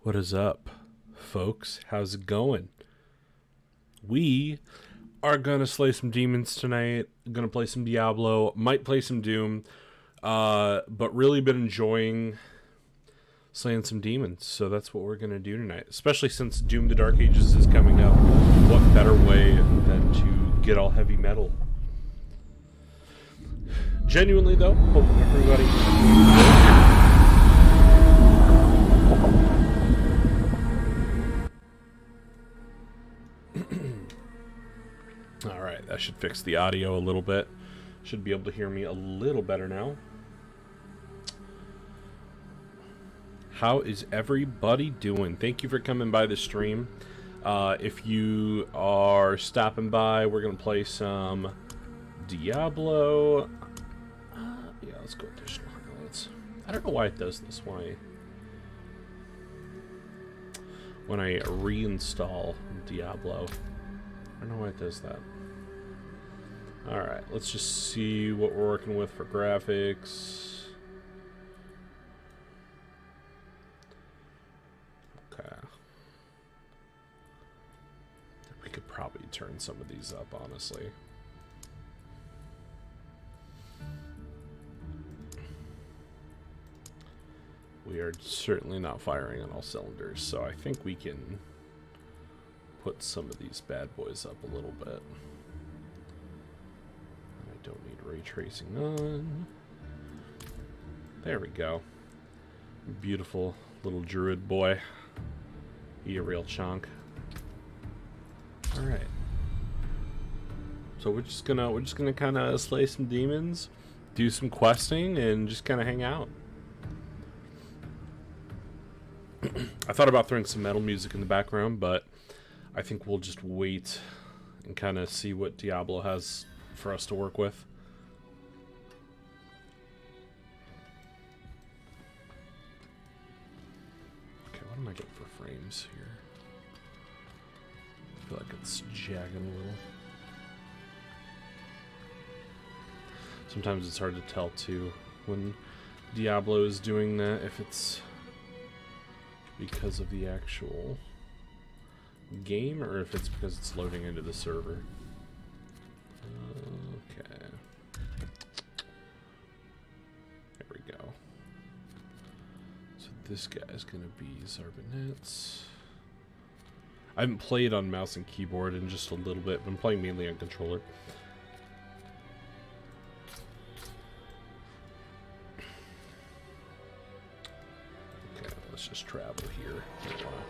What is up, folks? How's it going? We are gonna slay some demons tonight. Gonna play some Diablo. Might play some Doom. But really been enjoying slaying some demons. So that's what we're gonna do tonight. Especially since Doom: The Dark Ages is coming up. What better way than to get all heavy metal? Genuinely though, hope everybody. Alright, that should fix the audio a little bit. Should be able to hear me a little better now. How is everybody doing? Thank you for coming by the stream. If you are stopping by, we're going to play some Diablo. Yeah, let's go additional highlights. I don't know why it does this. When I reinstall Diablo. I don't know why it does that. Alright, let's just see what we're working with for graphics. Okay. We could probably turn some of these up, honestly. We are certainly not firing on all cylinders, so I think we can put some of these bad boys up a little bit. I don't need ray tracing on. There we go. Beautiful little druid boy. He a real chunk. All right. So we're just gonna kind of slay some demons, do some questing, and just kind of hang out. I thought about throwing some metal music in the background, but I think we'll just wait and kind of see what Diablo has for us to work with. Okay, what am I getting for frames here? I feel like it's jagging a little. Sometimes it's hard to tell too when Diablo is doing that, if it's because of the actual game or if it's because it's loading into the server. Okay. There we go. So this guy is going to be Zarbonets. I haven't played on mouse and keyboard in just a little bit. I've been playing mainly on controller. Okay, let's just travel here. Don't want to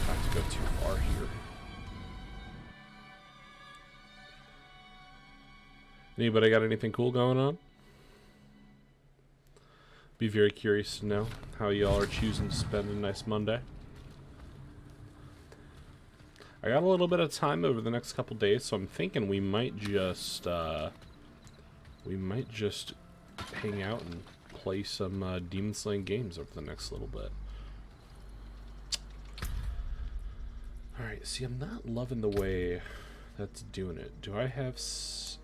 have to go too far here. Anybody got anything cool going on? Be very curious to know how y'all are choosing to spend a nice Monday. I got a little bit of time over the next couple days, so I'm thinking we might just hang out and play some demon slaying games over the next little bit. Alright, see, I'm not loving the way that's doing it. Do I have...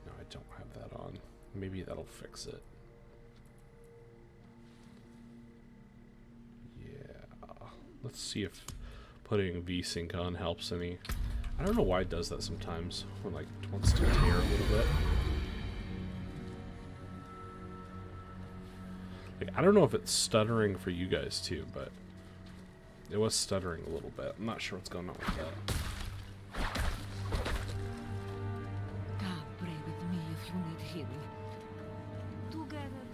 No, I don't have that on. Maybe that'll fix it. Yeah. Let's see if putting VSync on helps any. I don't know why it does that sometimes. When, like, it wants to tear a little bit. Like, I don't know if it's stuttering for you guys, too, but it was stuttering a little bit. I'm not sure what's going on with that. Come pray with me if you need healing. Together.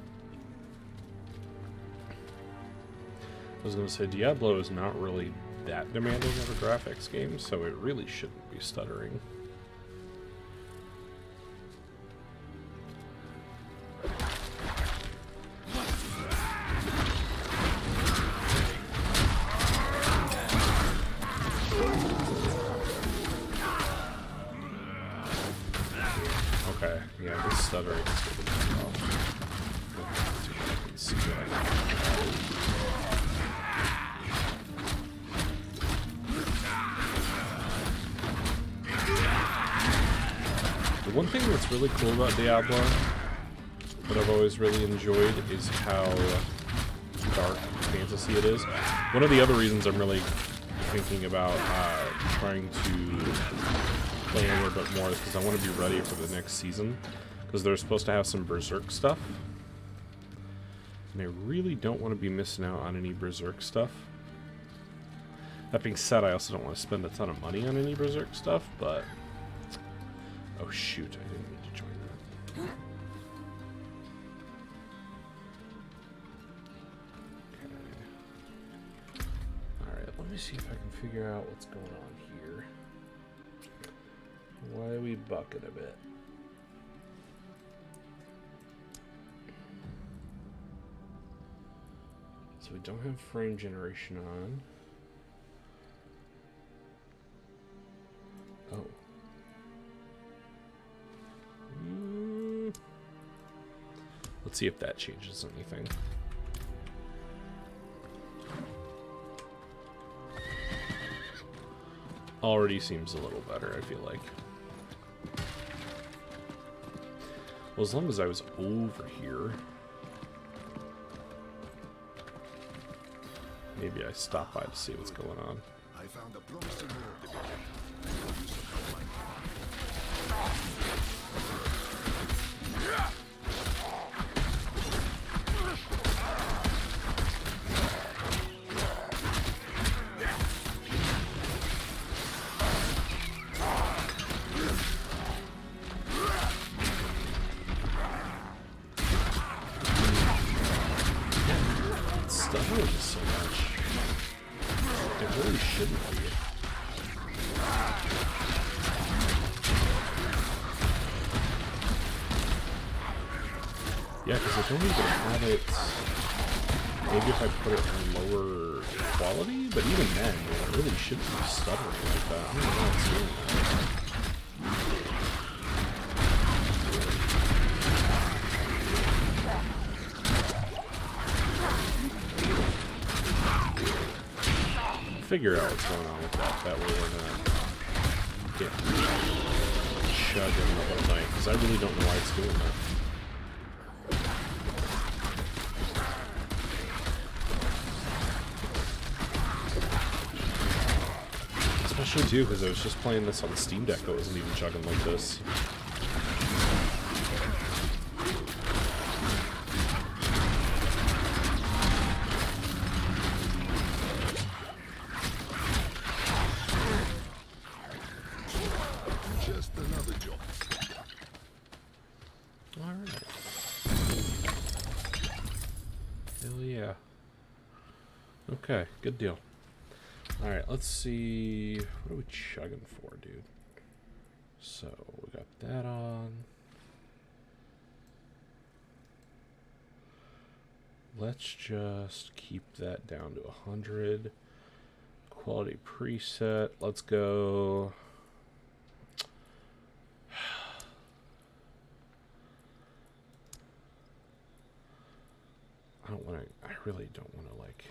I was going to say, Diablo is not really that demanding of a graphics game, so it really shouldn't be stuttering. Okay, yeah, this stuttering is going to be tough. Let's see the one thing that's really cool about Diablo that I've always really enjoyed is how dark fantasy it is. One of the other reasons I'm really thinking about trying to play a little bit more is because I want to be ready for the next season, because they're supposed to have some Berserk stuff, and I really don't want to be missing out on any Berserk stuff. That being said, I also don't want to spend a ton of money on any Berserk stuff, but... Oh shoot, I didn't mean to join that. Okay. Alright, let me see if I can figure out what's going on here. Why we bucket a bit. So we don't have frame generation on. Oh. Let's see if that changes anything. Already seems a little better, I feel like. Well, as long as I was over here. Maybe I stop by to see what's going on. I found a promising road. Stuttering so much. It really shouldn't be. Yeah, because I don't even have it. Maybe if I put it on lower quality, but even then, it really shouldn't be stuttering like that. I don't know why it's doing that. Figure out what's going on with that. That way we're gonna get chugging the whole night, because I really don't know why it's doing that. Especially too, because I was just playing this on the Steam Deck that wasn't even chugging like this. Okay, good deal. Alright, let's see. What are we chugging for, dude? So, we got that on. Let's just keep that down to 100. Quality preset. Let's go. I really don't want to, like,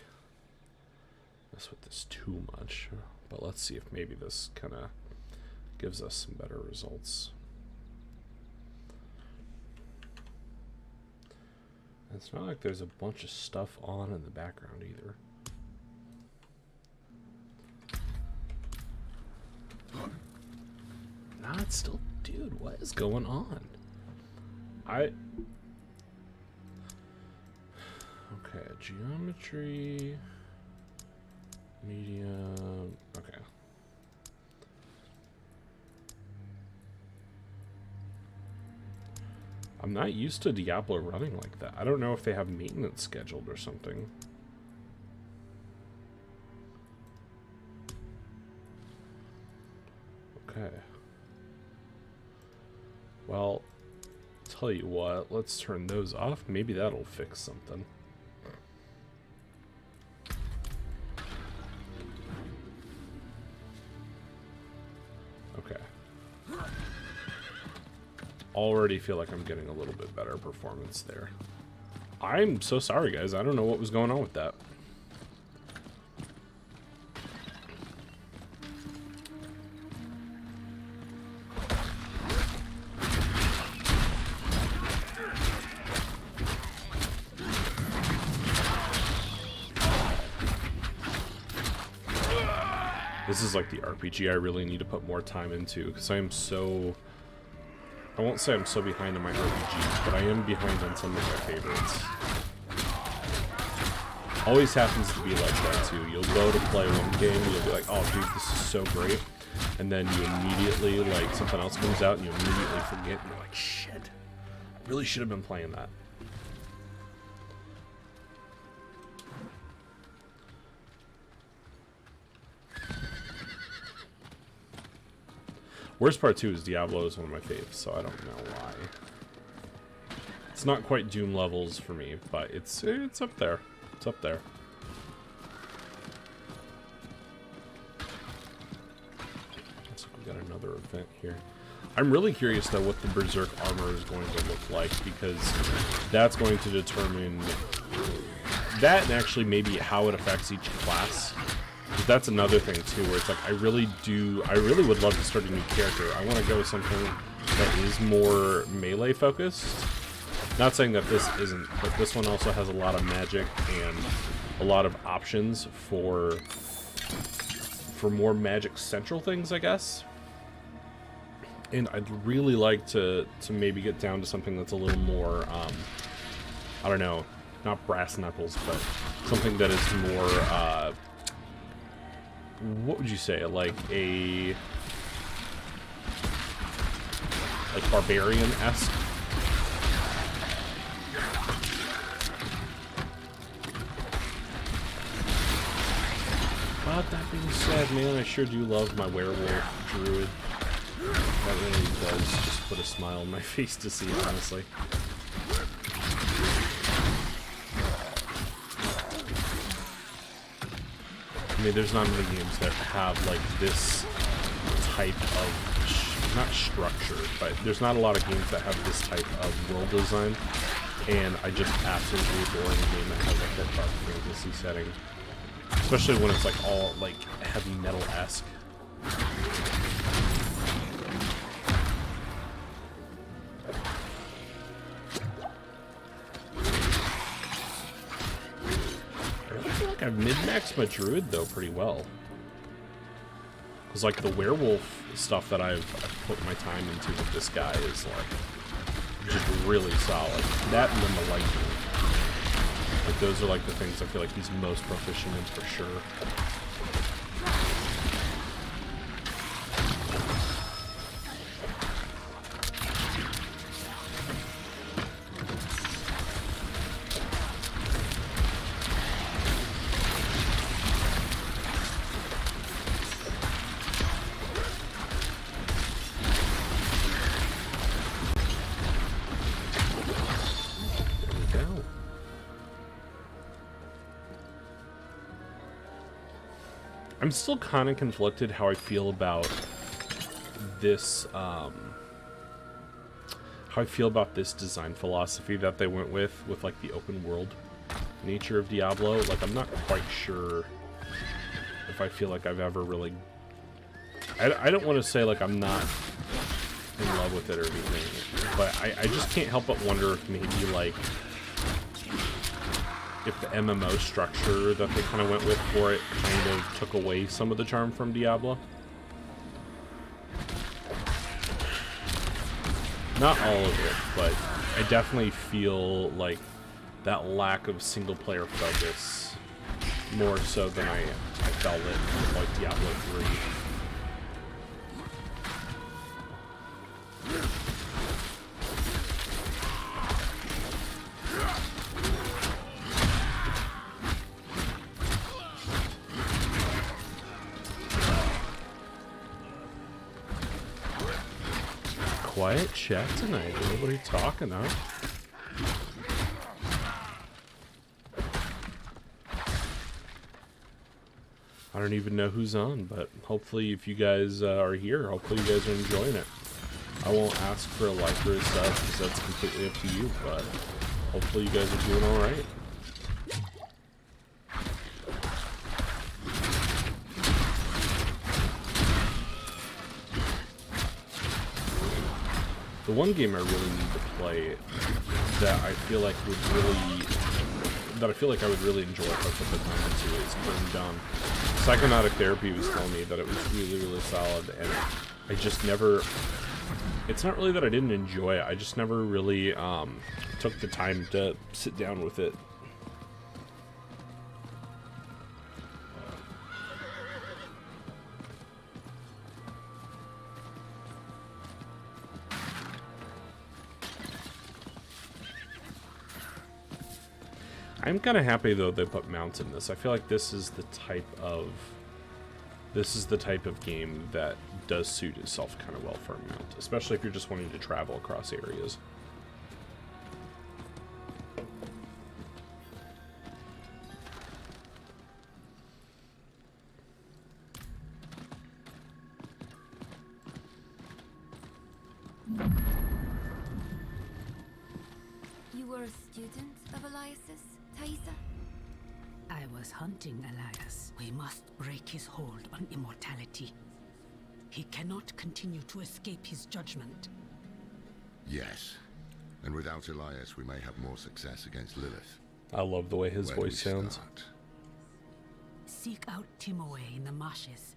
mess with this too much, but let's see if maybe this kind of gives us some better results. It's not like there's a bunch of stuff on in the background either. Nah, it's still, dude, what is going on? Okay, geometry, medium, okay. I'm not used to Diablo running like that. I don't know if they have maintenance scheduled or something. Okay. Well, tell you what, let's turn those off. Maybe that'll fix something. Okay. Already feel like I'm getting a little bit better performance there. I'm so sorry, guys. I don't know what was going on with that. This is like the RPG I really need to put more time into, because I am so... I won't say I'm so behind on my RPGs, but I am behind on some of my favorites. Always happens to be like that too. You'll go to play one game, you'll be like, oh dude, this is so great. And then you immediately, like, something else comes out and you immediately forget, and you're like, shit. Really should have been playing that. Worst part too is Diablo is one of my faves, so I don't know why. It's not quite Doom levels for me, but it's up there. It's up there. Looks like we got another event here. I'm really curious though what the Berserk armor is going to look like, because that's going to determine that, and actually maybe how it affects each class. Because that's another thing too, where it's like I really would love to start a new character. I want to go with something that is more melee focused. Not saying that this isn't, but this one also has a lot of magic and a lot of options for more magic central things, I guess. And I'd really like to maybe get down to something that's a little more, I don't know, not brass knuckles, but something that is more, what would you say, like barbarian-esque? But that being said, man, I sure do love my werewolf druid. That really does just put a smile on my face to see it, honestly. I mean, there's not many games that have, like, this type of, not structure, but there's not a lot of games that have this type of world design, and I just absolutely adore a game that has, like, that dark fantasy setting. Especially when it's, like, all, like, heavy metal-esque. I've min-maxed my druid though pretty well. Cause like the werewolf stuff that I've put my time into with this guy is like just really solid. That and then the lightning. Like those are like the things I feel like he's most proficient in for sure. I'm still kind of conflicted how I feel about this, design philosophy that they went with like the open world nature of Diablo. Like, I'm not quite sure if I feel like I've ever really... I don't want to say like I'm not in love with it or anything, but I just can't help but wonder if maybe like if the MMO structure that they kind of went with for it kind of took away some of the charm from Diablo. Not all of it, but I definitely feel like that lack of single-player focus more so than I felt it with like Diablo 3. Quiet chat tonight. Nobody talking, huh? I don't even know who's on, but hopefully if you guys are here, hopefully you guys are enjoying it. I won't ask for a like or a sub because that's completely up to you, but hopefully you guys are doing alright. The one game I really need to play that I feel like would really that I feel like I would really enjoy if I put the time into is Burn Down. Psychonaut Therapy was telling me that it was really, really solid, and I just never... It's not really that I didn't enjoy it, I just never really took the time to sit down with it. I'm kind of happy though they put mounts in this. I feel like this is the type of game that does suit itself kind of well for a mount, especially if you're just wanting to travel across areas. You were a student of Elias's, Thaisa? I was hunting Elias. We must break his hold on immortality. He cannot continue to escape his judgment. Yes. And without Elias, we may have more success against Lilith. I love the way his Where do voice we sounds. start? Seek out Timoe in the marshes.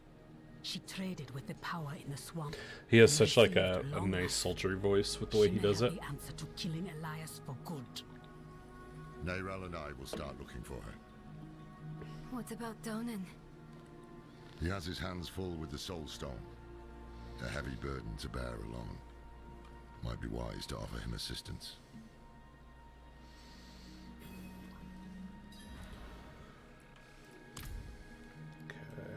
She traded with the power in the swamp. He has and such like a received long nice rest. sultry voice with the way She he may does have it. the answer to killing Elias for good. Nairal and I will start looking for her. What about Donan? He has his hands full with the Soul Stone. A heavy burden to bear alone. Might be wise to offer him assistance. Okay.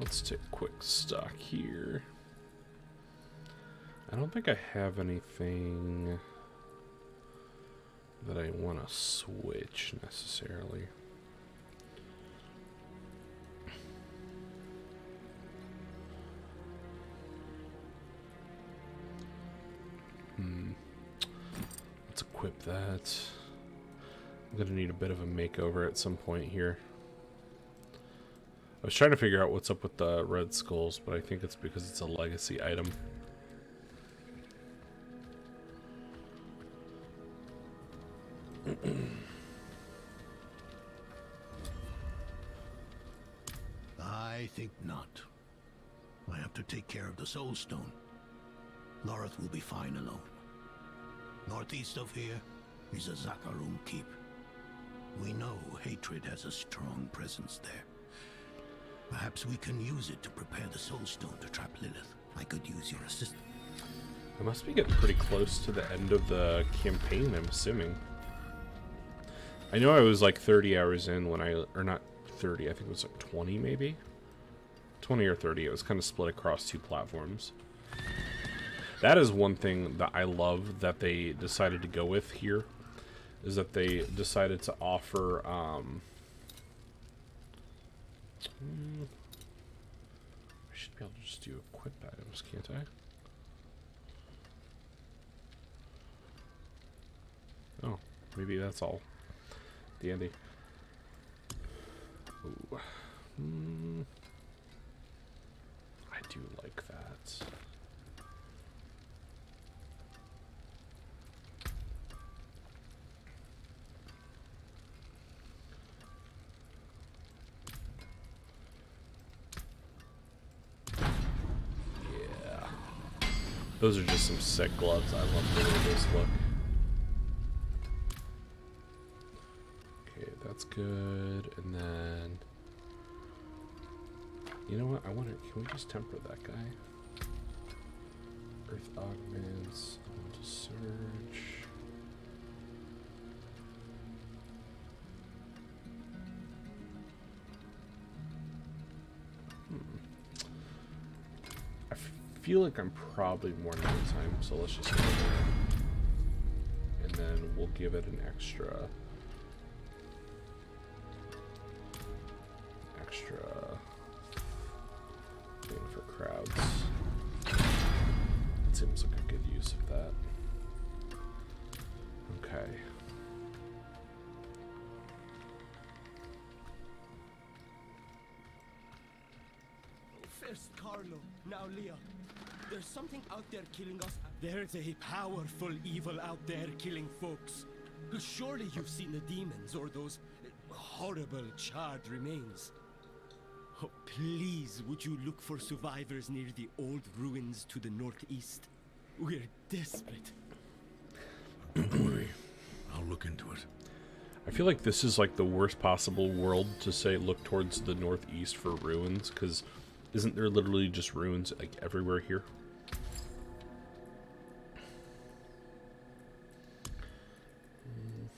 Let's take a quick stock here. I don't think I have anything that I want to switch necessarily. Let's equip that. I'm gonna need a bit of a makeover at some point here. I was trying to figure out what's up with the red skulls, but I think it's because it's a legacy item. I think not. I have to take care of the Soul Stone. Lorith will be fine alone. Northeast of here is a Zakarum keep. We know hatred has a strong presence there. Perhaps we can use it to prepare the Soul Stone to trap Lilith. I could use your assistance. I must be getting pretty close to the end of the campaign, I'm assuming. I know I was like 30 hours in when or not 30, I think it was like 20 maybe? 20 or 30, it was kind of split across two platforms. That is one thing that I love that they decided to go with here, is that they decided to offer, I should be able to just do equip items, can't I? Oh, maybe that's all. Dandy. Ooh. I do like that. Yeah. Those are just some sick gloves. I love the way those look. Okay, that's good. And then, you know what? I wonder, can we just temper that guy? Earth augments. I want to search. I feel like I'm probably more nighttime, so let's just go there. And then we'll give it an extra thing for crowds. It seems like a good use of that. Okay. First Carlo, now Leah. There's something out there killing us. There's a powerful evil out there killing folks. Surely you've seen the demons or those horrible charred remains. Oh, please, would you look for survivors near the old ruins to the northeast? We're desperate. Don't worry. I'll look into it. I feel like this is like the worst possible world to say look towards the northeast for ruins, because isn't there literally just ruins like everywhere here?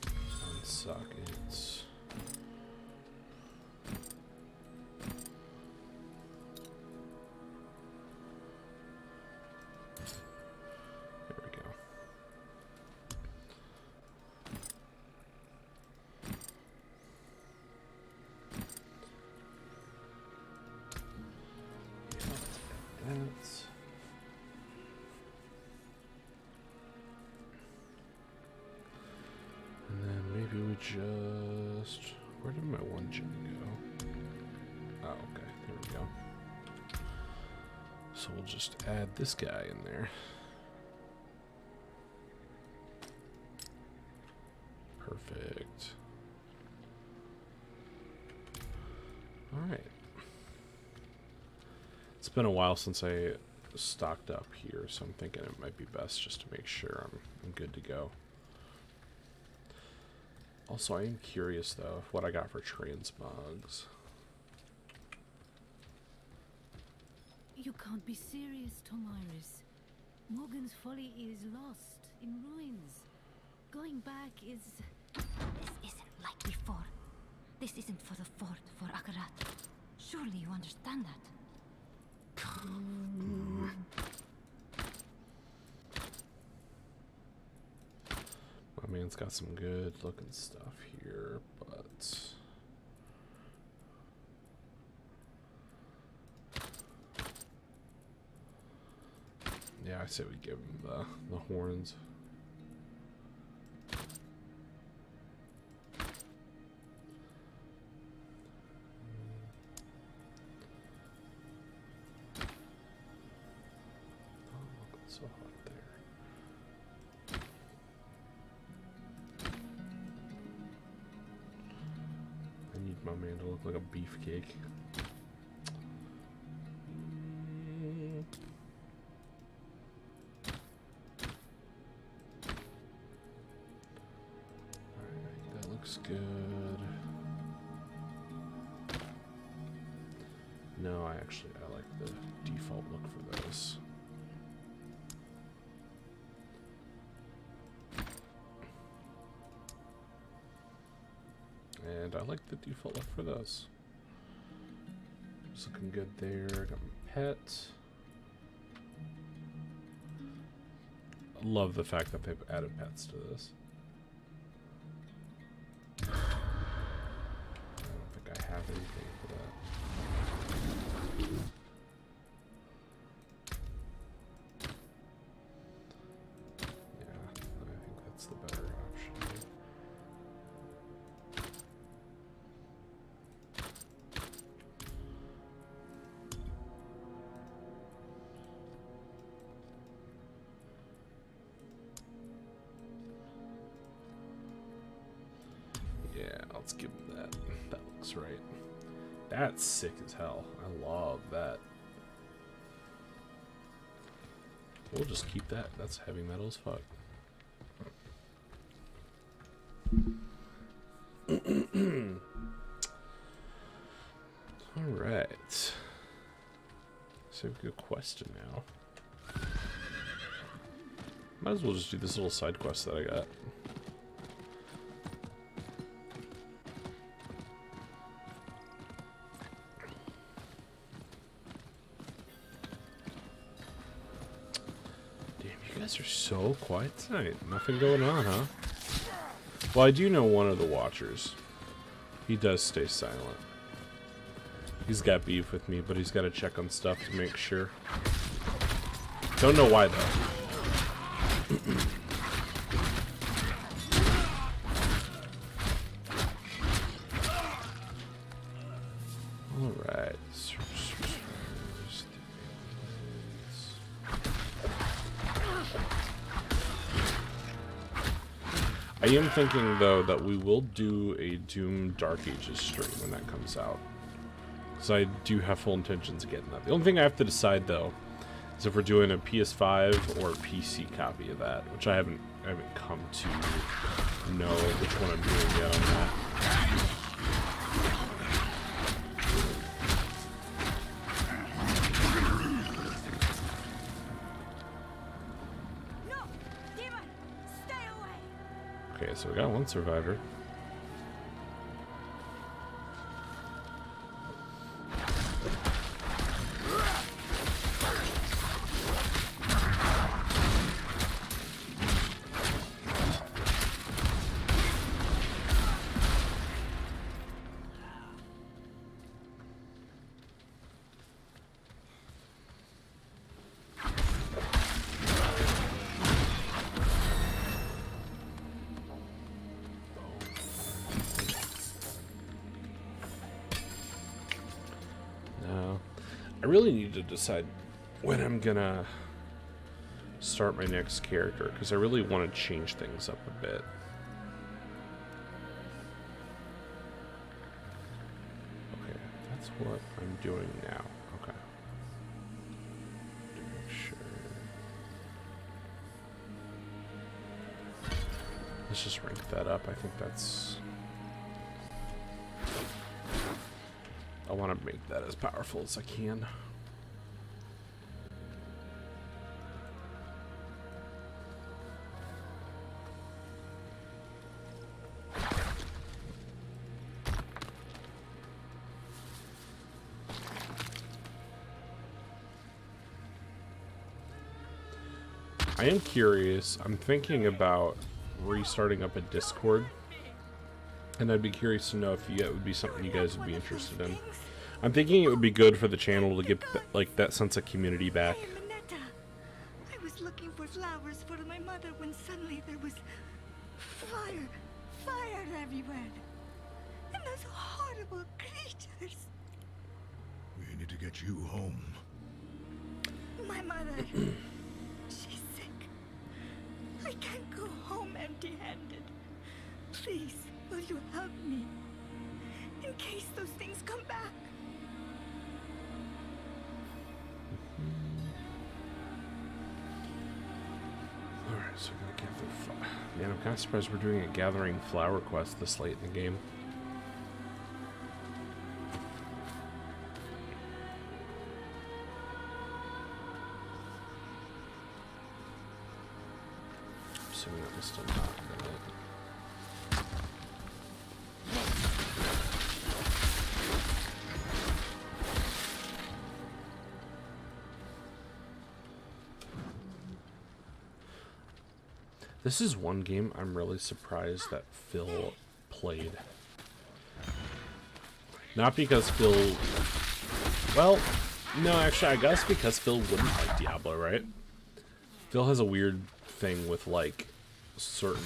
On sockets. There we go. That's and then maybe we just where did my one gen go? Oh, okay, there we go. So we'll just add this guy in there. Perfect. All right. It's been a while since I stocked up here, so I'm thinking it might be best just to make sure I'm good to go. Also, I am curious though of what I got for transmogs. You can't be serious, Tomiris. Morgan's Folly is lost in ruins. Going back is... This isn't like before. This isn't for the fort, for Akarat. Surely you understand that. My man's got some good looking stuff here, but yeah, I say we give him the horns. So hot there. I need my man to look like a beefcake. Alright, that looks good. No, I like the default look for those. And I like the default look for those. It's looking good there. Got my pet. I love the fact that they've added pets to this. I don't think I have anything for that. Yeah, I think that's the better option. Yeah, let's give him that. That looks right. That's sick as hell. I love that. We'll just keep that. That's heavy metal as fuck. Alright. So we have a good question now. Might as well just do this little side quest that I got. You guys are so quiet tonight. Nothing going on, huh? Well, I do know one of the Watchers. He does stay silent. He's got beef with me, but he's got to check on stuff to make sure. Don't know why, though. Alright. I am thinking, though, that we will do a Doom Dark Ages stream when that comes out. Because I do have full intentions of getting that. The only thing I have to decide, though, is if we're doing a PS5 or a PC copy of that, which I haven't come to know which one I'm doing yet on that. No! Demon! Stay away! Okay, so we got one survivor. I really need to decide when I'm gonna start my next character, because I really want to change things up a bit. Okay, that's what I'm doing now. Okay. To make sure. Let's just rank that up. I think that's... I want to make that as powerful as I can. I am curious. I'm thinking about restarting up a Discord. And I'd be curious to know if it would be something you guys would be interested in. I'm thinking it would be good for the channel to get like that sense of community back. Hey, Minetta. I was looking for flowers for my mother when suddenly there was fire everywhere. And those horrible creatures. We need to get you home. My mother, she's sick. I can't go home empty-handed. Please, will you help me? In case those things come back. Alright, so we're gonna gather. Man, I'm kind of surprised we're doing a gathering flower quest this late in the game. Assuming that was still not gonna... This is one game I'm really surprised that Phil played. Not because Phil... Well, no, actually, I guess because Phil wouldn't like Diablo, right? Phil has a weird thing with, like, certain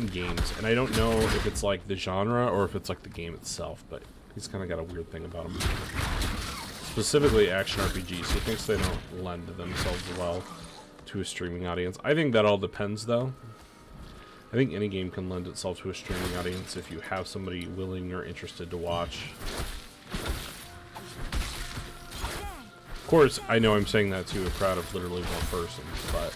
games, and I don't know if it's, like, the genre or if it's, like, the game itself, but he's kind of got a weird thing about him. Specifically action RPGs. He thinks they don't lend themselves well to a streaming audience. I think that all depends, though. I think any game can lend itself to a streaming audience if you have somebody willing or interested to watch. Of course, I know I'm saying that to a crowd of literally one person, but...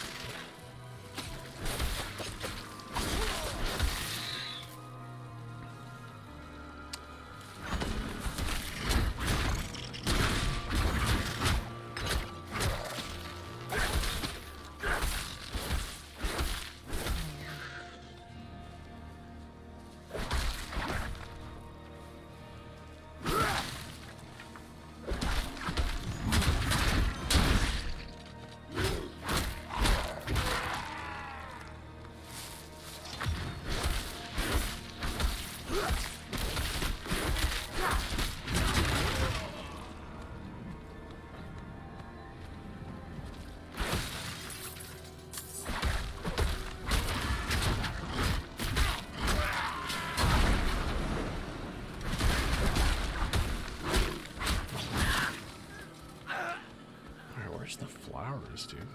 The flowers, dude.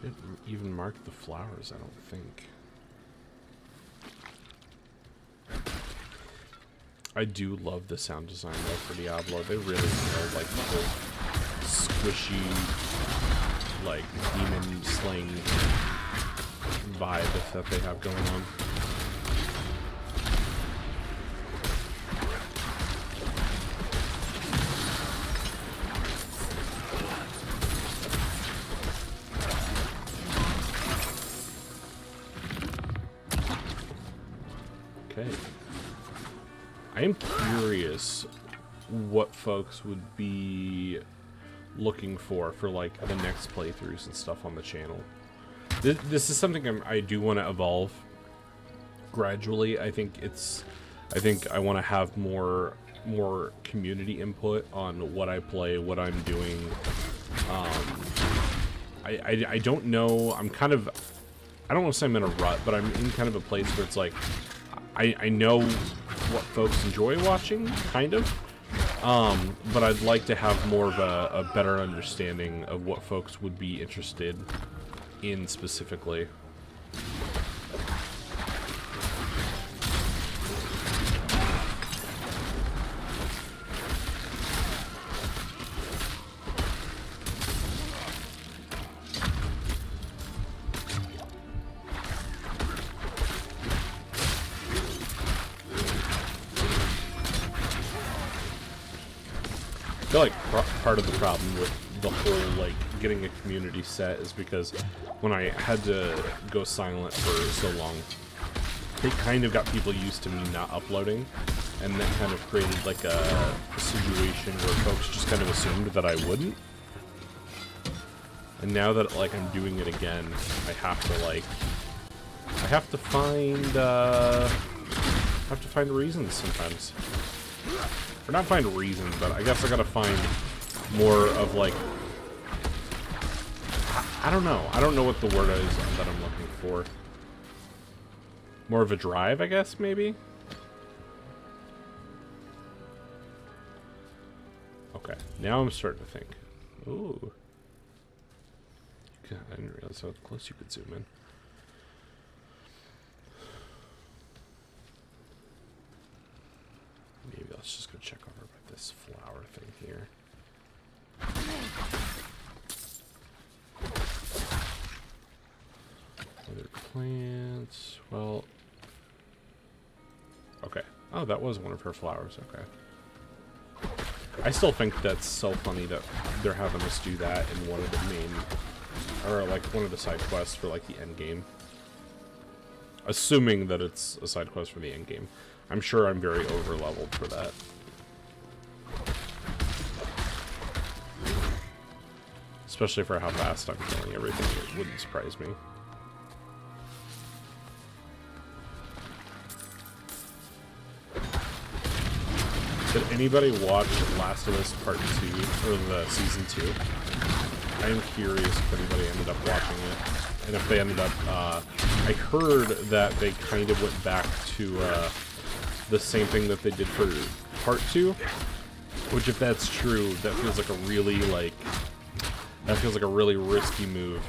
Didn't even mark the flowers, I don't think. I do love the sound design though for Diablo. They really nailed like the whole squishy, like demon slaying vibe that they have going on. Okay. I am curious what folks would be looking for like the next playthroughs and stuff on the channel. This is something I do want to evolve gradually. I think I want to have more community input on what I play, what I'm doing. I don't know. I don't want to say I'm in a rut, but I'm in kind of a place where it's like I know what folks enjoy watching, kind of. But I'd like to have more of a better understanding of what folks would be interested in specifically. I feel like part of the problem with the whole, like, getting a community set is because when I had to go silent for so long, it kind of got people used to me not uploading, and that kind of created, like, a situation where folks just kind of assumed that I wouldn't. And now that, like, I'm doing it again, I have to find reasons sometimes. Or not find reasons, but I guess I gotta find more of, like, I don't know. I don't know what the word is that I'm looking for. More of a drive, I guess, maybe? Okay, now I'm starting to think. Ooh. God, I didn't realize how close you could zoom in. Maybe let's just go check over by this flower thing here. Other plants. Well. Okay. Oh, that was one of her flowers. Okay. I still think that's so funny that they're having us do that in one of the main, or like one of the side quests for like the end game. Assuming that it's a side quest for the end game. I'm sure I'm very over leveled for that. Especially for how fast I'm killing everything, it wouldn't surprise me. Did anybody watch Last of Us Part 2, or the Season 2? I am curious if anybody ended up watching it. And if they ended up, I heard that they kind of went back to, the same thing that they did for Part 2. Which, if that's true, that feels like a really, risky move.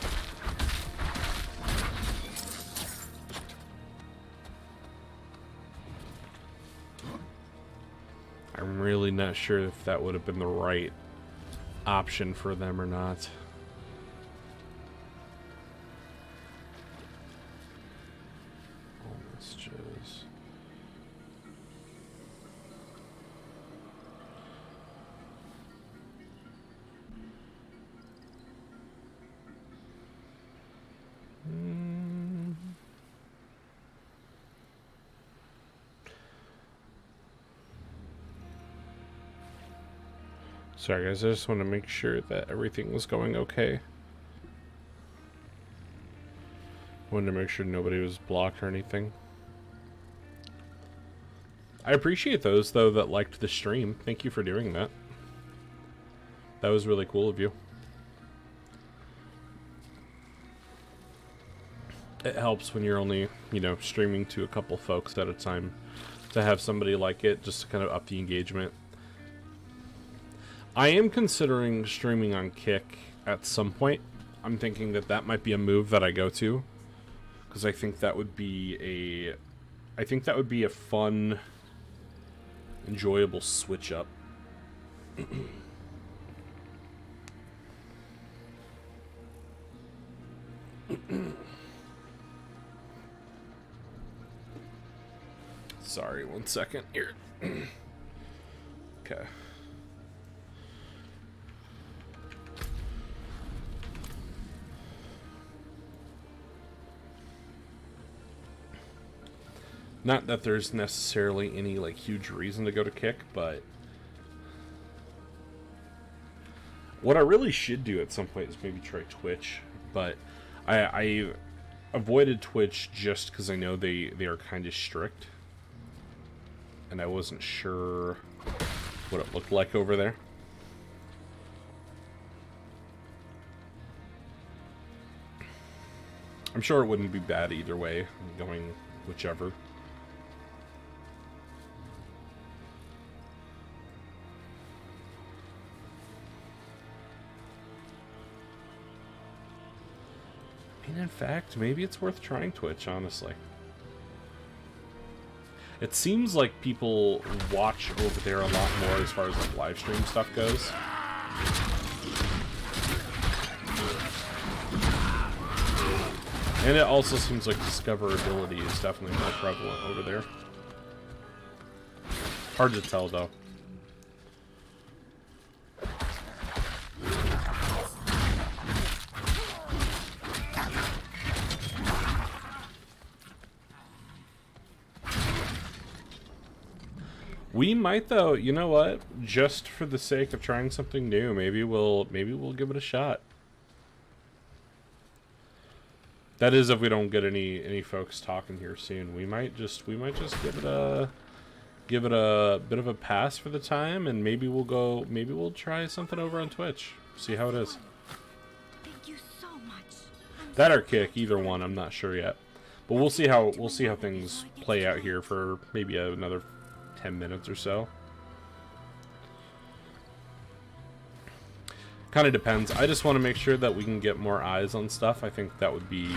I'm really not sure if that would have been the right option for them or not. Let's just... Sorry guys, I just want to make sure that everything was going okay. Wanted to make sure nobody was blocked or anything. I appreciate those, though, that liked the stream. Thank you for doing that. That was really cool of you. It helps when you're only, you know, streaming to a couple folks at a time to have somebody like it, just to kind of up the engagement. I am considering streaming on Kick at some point. I'm thinking that that might be a move that I go to, because I think that would be a fun enjoyable switch up. Sorry, 1 second here. Okay. Not that there's necessarily any like huge reason to go to Kick, but what I really should do at some point is maybe try Twitch. But I avoided Twitch just because I know they are kind of strict, and I wasn't sure what it looked like over there. I'm sure it wouldn't be bad either way, going whichever. And in fact, maybe it's worth trying Twitch, honestly. It seems like people watch over there a lot more as far as like live stream stuff goes. And it also seems like discoverability is definitely more prevalent over there. Hard to tell though. We might though, you know what? Just for the sake of trying something new, maybe we'll give it a shot. That is if we don't get any folks talking here soon. We might just give it a bit of a pass for the time, and maybe we'll try something over on Twitch. See how it is. Thank you so much. That or Kick, either one, I'm not sure yet. But we'll see how things play out here for maybe another 10 minutes or so. Kind of depends. I just want to make sure that we can get more eyes on stuff. I think that would be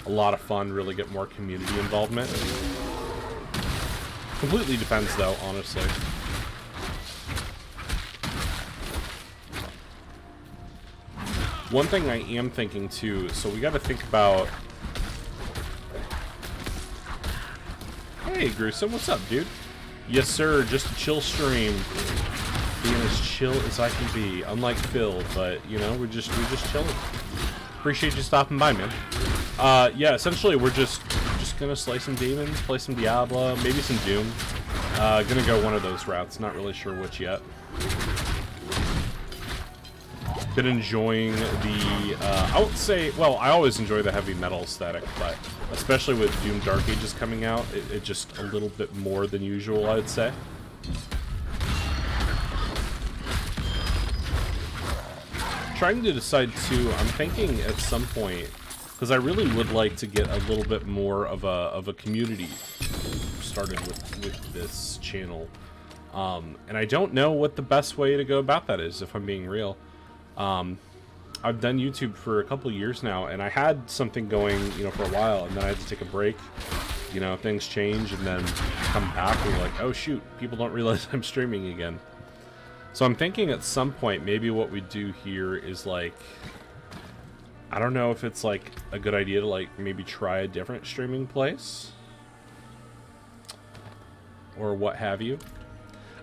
a lot of fun, really get more community involvement. Completely depends though, honestly. One thing I am thinking too, so we got to think about... Hey Gruesome, what's up, dude? Yes, sir. Just a chill stream, being as chill as I can be. Unlike Phil, but you know, we're just chilling. Appreciate you stopping by, man. Yeah, essentially, we're just gonna slay some demons, play some Diablo, maybe some Doom. Gonna go one of those routes. Not really sure which yet. Been enjoying the, I would say, well, I always enjoy the heavy metal aesthetic, but especially with Doom Dark Ages coming out, it just a little bit more than usual, I'd say. Trying to decide too, I'm thinking at some point, because I really would like to get a little bit more of a community started with this channel. And I don't know what the best way to go about that is, if I'm being real. I've done YouTube for a couple of years now, and I had something going, you know, for a while, and then I had to take a break. You know, things change, and then come back, and you're like, oh shoot, people don't realize I'm streaming again. So I'm thinking at some point, maybe what we do here is like, I don't know if it's like a good idea to like maybe try a different streaming place, or what have you.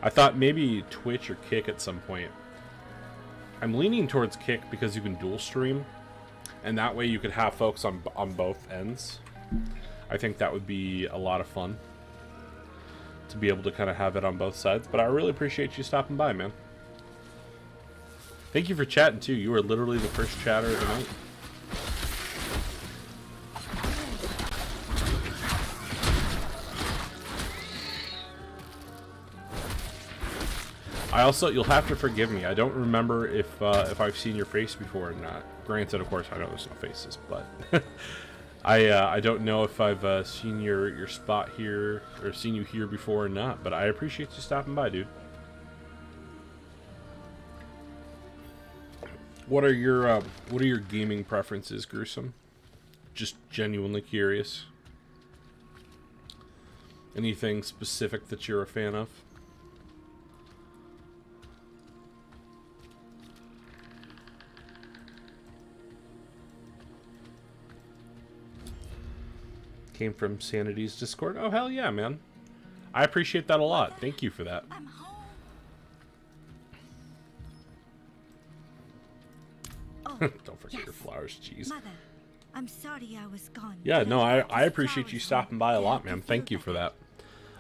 I thought maybe Twitch or Kick at some point. I'm leaning towards Kick because you can dual stream, and that way you could have folks on both ends. I think that would be a lot of fun to be able to kind of have it on both sides. But I really appreciate you stopping by, man. Thank you for chatting too. You were literally the first chatter of the night. I also, you'll have to forgive me. I don't remember if I've seen your face before or not. Granted, of course, I know there's no faces, but I don't know if I've seen your spot here or seen you here before or not. But I appreciate you stopping by, dude. What are your gaming preferences, Gruesome? Just genuinely curious. Anything specific that you're a fan of? came from Sanity's Discord. Oh, hell yeah, man. I appreciate that a lot. Thank you for that. I'm home. Oh, Don't forget your flowers, jeez. Mother, I'm sorry I was gone. Yeah, but no, brought I these appreciate you flowers stopping home. by a Yeah, lot, I man. can Thank feel you for that.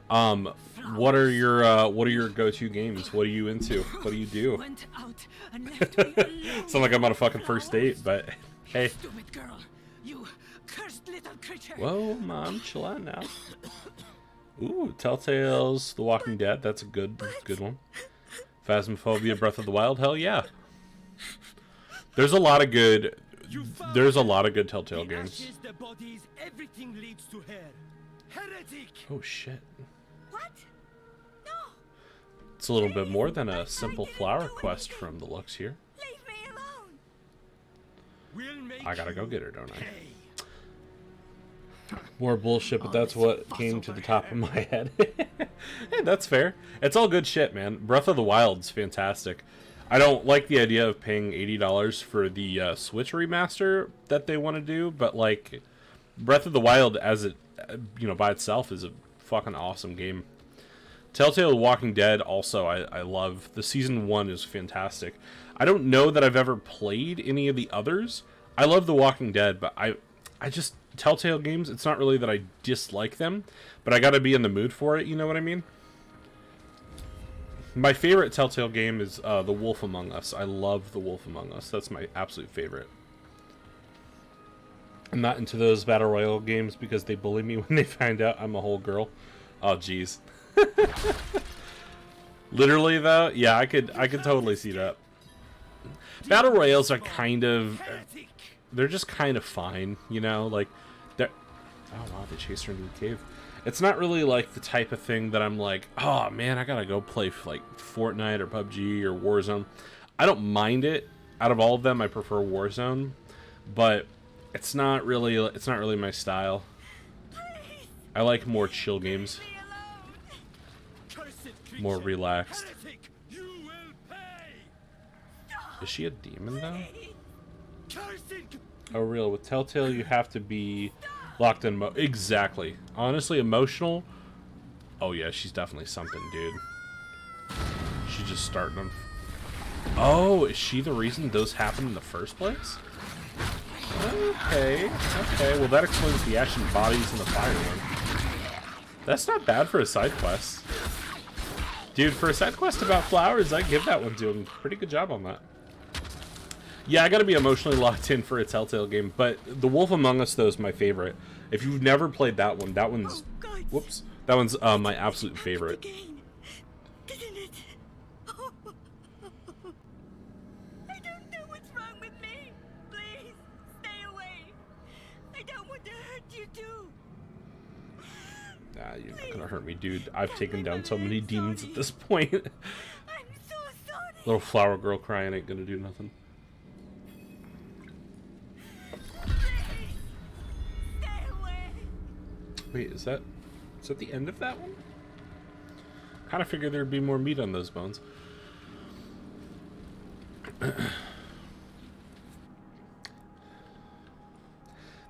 that. What are your go-to games? What are you into? What do you do? Went out and left me alone. Sound like I'm on a fucking first date, but hey. Stupid girl. You cursed little creature. Whoa, mom, chill out now. Ooh, Telltale's The Walking Dead. That's a good one. Phasmophobia, Breath of the Wild. Hell yeah. There's a lot of good Telltale The games. ashes, the bodies, everything leads to her. Heretic! Oh shit. What? No, It's a little bit more than a simple flower quest from the looks here. leave me alone. We'll make I gotta go you get her, don't I? pay. More bullshit, but that's what came to the top of my head. Hey, that's fair. It's all good shit, man. Breath of the Wild's fantastic. I don't like the idea of paying $80 for the Switch remaster that they want to do, but like Breath of the Wild as it, by itself is a fucking awesome game. Telltale Walking Dead also I love. The season 1 is fantastic. I don't know that I've ever played any of the others. I love The Walking Dead, but I just Telltale games, it's not really that I dislike them, but I gotta be in the mood for it, you know what I mean? My favorite Telltale game is The Wolf Among Us. I love The Wolf Among Us. That's my absolute favorite. I'm not into those Battle Royale games because they bully me when they find out I'm a whole girl. Oh, jeez. Literally, though, yeah, I could totally see that. Battle Royales are kind of... They're just kind of fine, like... They're... Oh, wow, they chased her into the cave. It's not really, like, the type of thing that I'm like, oh, man, I gotta go play, like, Fortnite or PUBG or Warzone. I don't mind it. Out of all of them, I prefer Warzone. But it's not really my style. I like more chill games. More relaxed. Is she a demon, though? Oh, real. With Telltale, you have to be locked in. Exactly. Honestly, emotional. Oh, yeah, she's definitely something, dude. She's just starting them. Oh, is she the reason those happened in the first place? Okay. Well, that explains the ashen bodies and the fire one. That's not bad for a side quest. Dude, for a side quest about flowers, I give that one to him. Pretty good job on that. Yeah, I gotta be emotionally locked in for a Telltale game, but The Wolf Among Us, though, is my favorite. If you've never played that one, that one's... Whoops. That one's my absolute favorite. Again, didn't it? I don't know what's wrong with me. Please, stay away. I don't want to hurt you too. Nah, you're not gonna hurt me, dude. I've taken down so many demons at this point. I'm so sorry. Little flower girl crying ain't gonna do nothing. Please, stay away. Wait, is that the end of that one? Kind of figured there'd be more meat on those bones.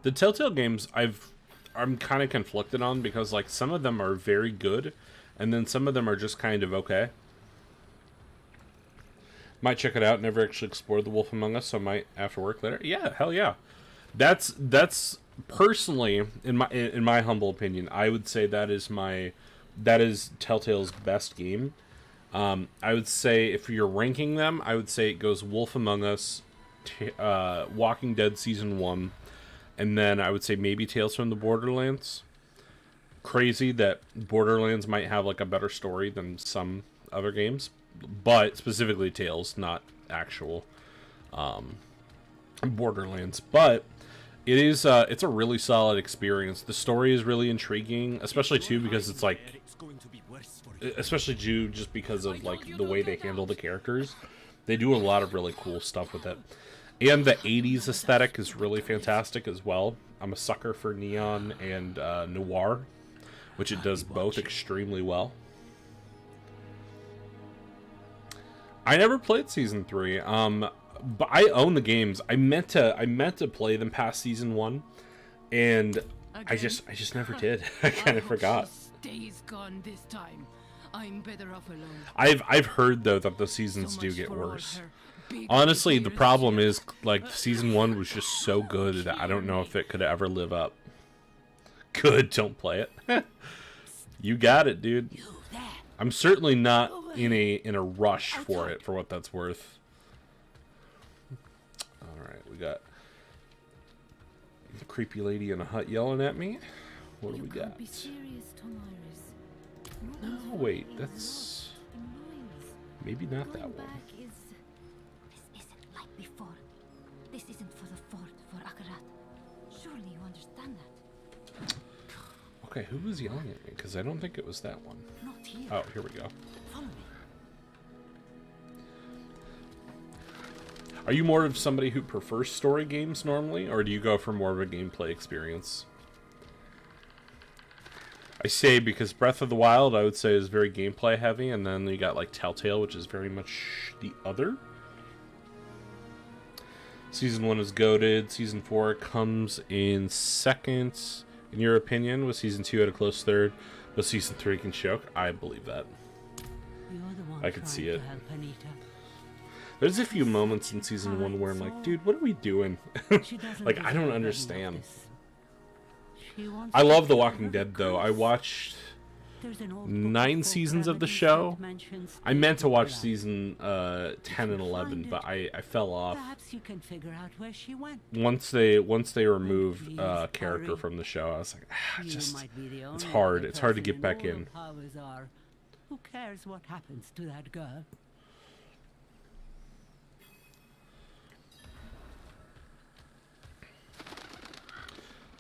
The Telltale games I'm kind of conflicted on because like some of them are very good and then some of them are just kind of okay. Might check it out. Never actually explored The Wolf Among Us, so I might after work later. Yeah, hell yeah. That's personally in my humble opinion, I would say that is Telltale's best game. I would say if you're ranking them, I would say it goes Wolf Among Us, Walking Dead Season 1, and then I would say maybe Tales from the Borderlands. Crazy that Borderlands might have like a better story than some other games, but specifically Tales, not actual Borderlands. But it is it's a really solid experience. The story is really intriguing, especially too because it's like, especially too just because of like the way they handle the characters. They do a lot of really cool stuff with it. And the 80s aesthetic is really fantastic as well. I'm a sucker for neon and noir, which it does both extremely well. I never played Season 3, but I own the games. I meant to play them past Season 1, and I just never did. I kind of forgot. Stays gone this time. I'm better off alone. I've heard though that the seasons do get worse. Honestly, the problem is like season 1 was just so good that I don't know if it could ever live up. Good, don't play it. You got it, dude. I'm certainly not in a rush for it, for what that's worth. All right, we got the creepy lady in a hut yelling at me. What do we got? Be serious, Tomiris. No, wait, that's maybe not that one. This isn't like before. This isn't for the fort, for Akarat. Surely you understand that. Okay, who was yelling at me? Because I don't think it was that one. Not here. Oh, here we go. Follow me. Are you more of somebody who prefers story games normally, or do you go for more of a gameplay experience? I say because Breath of the Wild, I would say, is very gameplay heavy, and then you got like Telltale, which is very much the other. Season 1 is goated. Season 4 comes in second. In your opinion, with Season 2 at a close third, but Season 3 can choke? I believe that. I could see it. There's a few moments in Season 1 where I'm like, dude, what are we doing? Like, I don't understand. I love The Walking Dead, though. I watched 9 seasons of the show. I meant to watch season 10 and 11, but I fell off. Once they removed character from the show, I was like, it's hard. It's hard to get back in. Who cares what happens to that girl?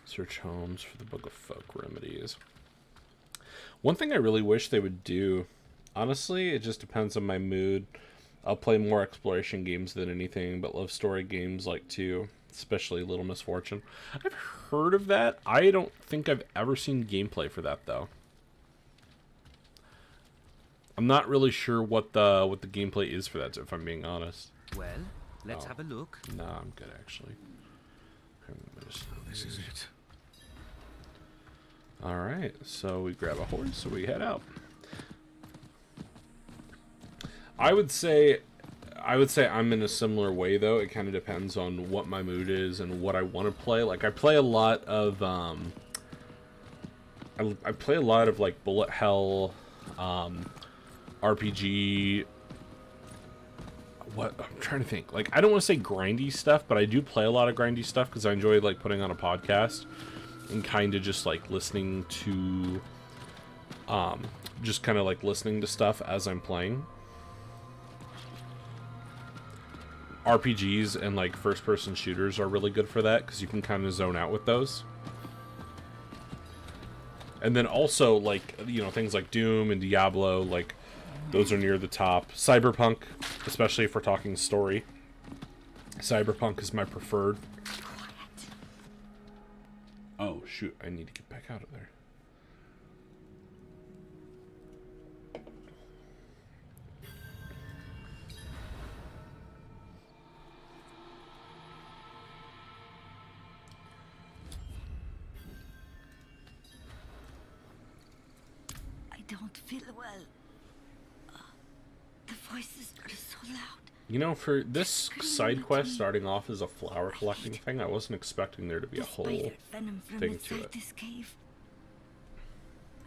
Search homes for the Book of Folk Remedies. One thing I really wish they would do, honestly, it just depends on my mood. I'll play more exploration games than anything, but love story games like too, especially Little Misfortune. I've heard of that. I don't think I've ever seen gameplay for that though. I'm not really sure what the gameplay is for that, if I'm being honest. Well, let's have a look. No, I'm good actually. This is it. Alright, so we grab a horse, so we head out. I would say I'm in a similar way though. It kind of depends on what my mood is and what I want to play. Like I play a lot of I play a lot of like bullet hell, RPG. What I'm trying to think. Like I don't want to say grindy stuff, but I do play a lot of grindy stuff because I enjoy like putting on a podcast and kind of just like listening to just kind of like listening to stuff as I'm playing. RPGs and like first person shooters are really good for that because you can kind of zone out with those. And then also like, you know, things like Doom and Diablo, like those are near the top. Cyberpunk, especially if we're talking story. Cyberpunk is my preferred. Oh, shoot. I need to get back out of there. I don't feel well. The voices are so loud. You know, for this side quest starting off as a flower collecting thing, I wasn't expecting there to be a whole Venom from thing to inside it. this cave.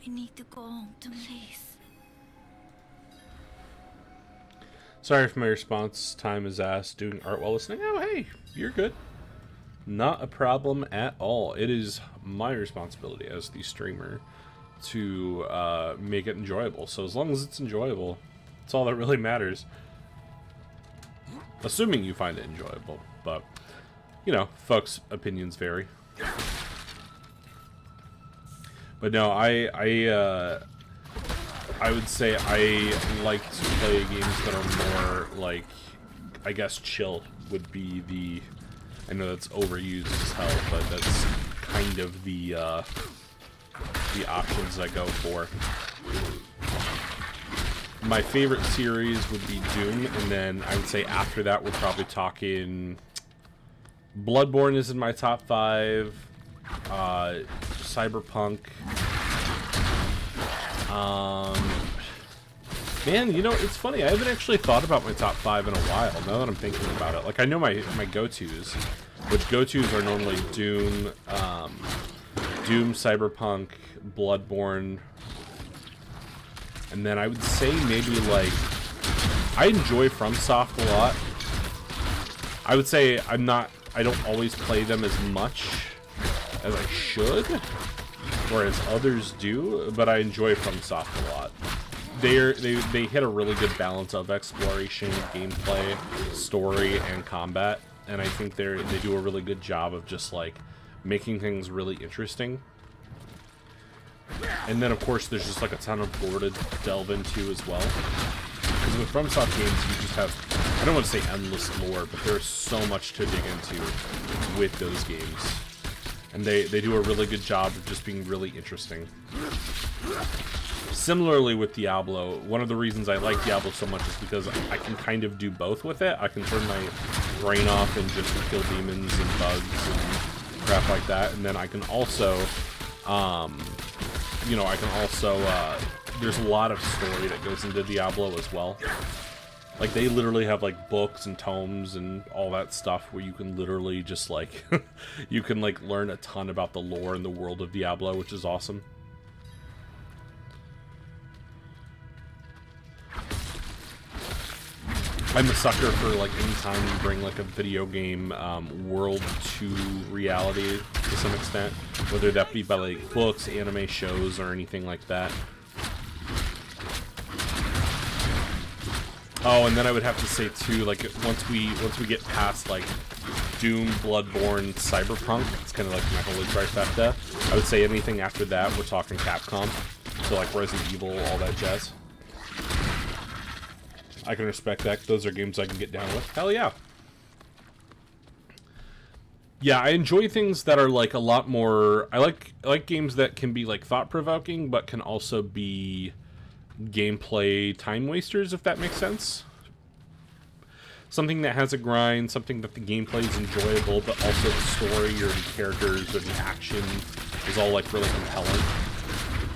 I need to go home to Lace. Sorry if my response time is asked doing art while listening. Oh, hey, you're good. Not a problem at all. It is my responsibility as the streamer to make it enjoyable. So as long as it's enjoyable, that's all that really matters. Assuming you find it enjoyable, but you know, folks' opinions vary. But no, I would say I like to play games that are more like, I guess chill would be the, I know that's overused as hell, but that's kind of the options I go for. My favorite series would be Doom, and then I would say after that we're probably talking Bloodborne is in my top 5. Cyberpunk. Man, you know, it's funny. I haven't actually thought about my top 5 in a while, now that I'm thinking about it. Like, I know my go-tos, which go-tos are normally Doom, Cyberpunk, Bloodborne, and then I would say maybe, like, I enjoy FromSoft a lot. I would say I don't always play them as much as I should, or as others do, but I enjoy FromSoft a lot. They hit a really good balance of exploration, gameplay, story, and combat, and I think they do a really good job of just like making things really interesting. And then of course there's just like a ton of lore to delve into as well. Because with FromSoft games you just have, I don't want to say endless lore, but there's so much to dig into with those games. And they do a really good job of just being really interesting. Similarly with Diablo, one of the reasons I like Diablo so much is because I can kind of do both with it. I can turn my brain off and just kill demons and bugs and crap like that. And then I can also, you know, there's a lot of story that goes into Diablo as well. Like, they literally have, like, books and tomes and all that stuff where you can literally just, like, you can, like, learn a ton about the lore and the world of Diablo, which is awesome. I'm a sucker for, like, anytime you bring, like, a video game world to reality to some extent. Whether that be by, like, books, anime, shows, or anything like that. Oh, and then I would have to say, too, like, once we get past, like, Doom, Bloodborne, Cyberpunk, it's kind of like my holy trifecta. I would say anything after that, we're talking Capcom. So, like, Resident Evil, all that jazz. I can respect that. Those are games I can get down with. Hell yeah. Yeah, I enjoy things that are like a lot more. I like games that can be like thought-provoking, but can also be gameplay time wasters, if that makes sense. Something that has a grind, something that the gameplay is enjoyable, but also the story or the characters or the action is all like really compelling.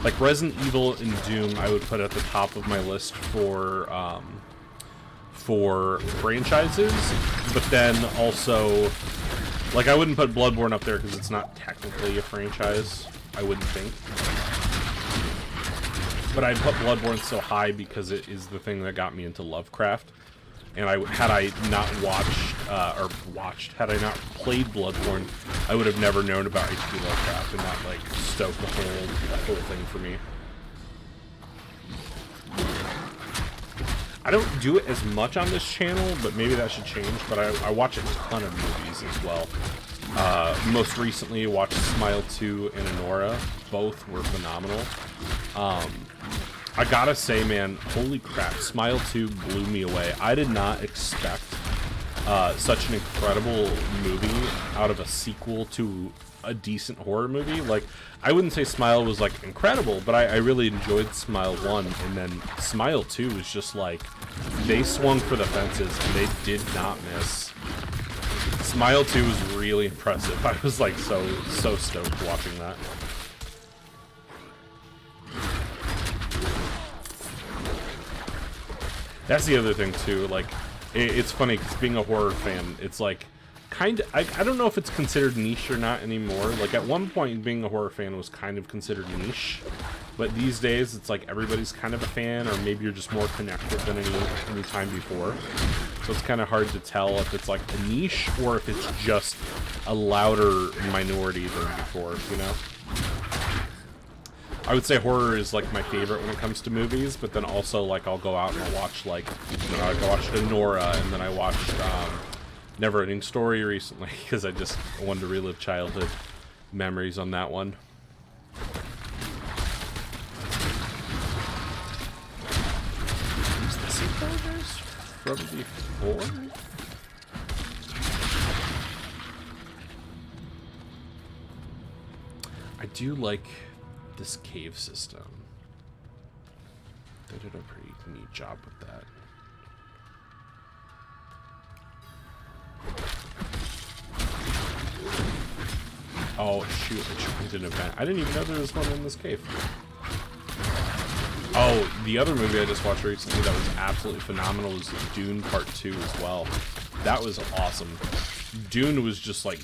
Like Resident Evil and Doom, I would put at the top of my list for franchises, but then also, like, I wouldn't put Bloodborne up there because it's not technically a franchise, I wouldn't think. But I'd put Bloodborne so high because it is the thing that got me into Lovecraft. And had I not had I not played Bloodborne, I would have never known about H.P. Lovecraft, and that, like, stoked the whole thing for me. I don't do it as much on this channel, but maybe that should change, but I watch a ton of movies as well. Most recently, I watched Smile 2 and Anora. Both were phenomenal. I gotta say, man, holy crap, Smile 2 blew me away. I did not expect such an incredible movie out of a sequel to a decent horror movie. Like, I wouldn't say Smile was, like, incredible, but I really enjoyed Smile 1, and then Smile 2 was just, like, they swung for the fences, and they did not miss. Smile 2 was really impressive. I was, like, so stoked watching that. That's the other thing, too. Like, it's funny, because being a horror fan, it's, like, kind of, I don't know if it's considered niche or not anymore. Like, at one point, being a horror fan was kind of considered niche. But these days, it's like everybody's kind of a fan, or maybe you're just more connected than any time before. So it's kind of hard to tell if it's, like, a niche, or if it's just a louder minority than before, you know? I would say horror is, like, my favorite when it comes to movies, but then also, like, I'll go out and I'll watch, like, you know, I watched Anora, and then I watched Never Ending Story recently, because I just wanted to relive childhood memories on that one. Is this burgers from before? I do like this cave system. They did a pretty neat job with that. Oh, shoot. It joined an event. I didn't even know there was one in this cave. Oh, the other movie I just watched recently that was absolutely phenomenal was Dune Part 2 as well. That was awesome. Dune was just like,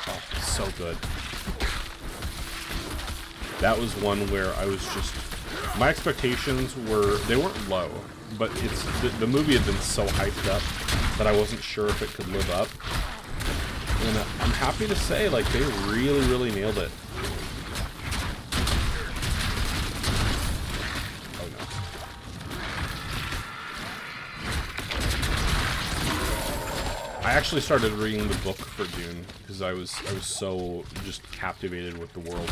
oh, so good. That was one where I was just, my expectations were, they weren't low, but it's, the movie had been so hyped up that I wasn't sure if it could live up. And I'm happy to say, like, they really, really nailed it. Oh no. I actually started reading the book for Dune because I was so just captivated with the world.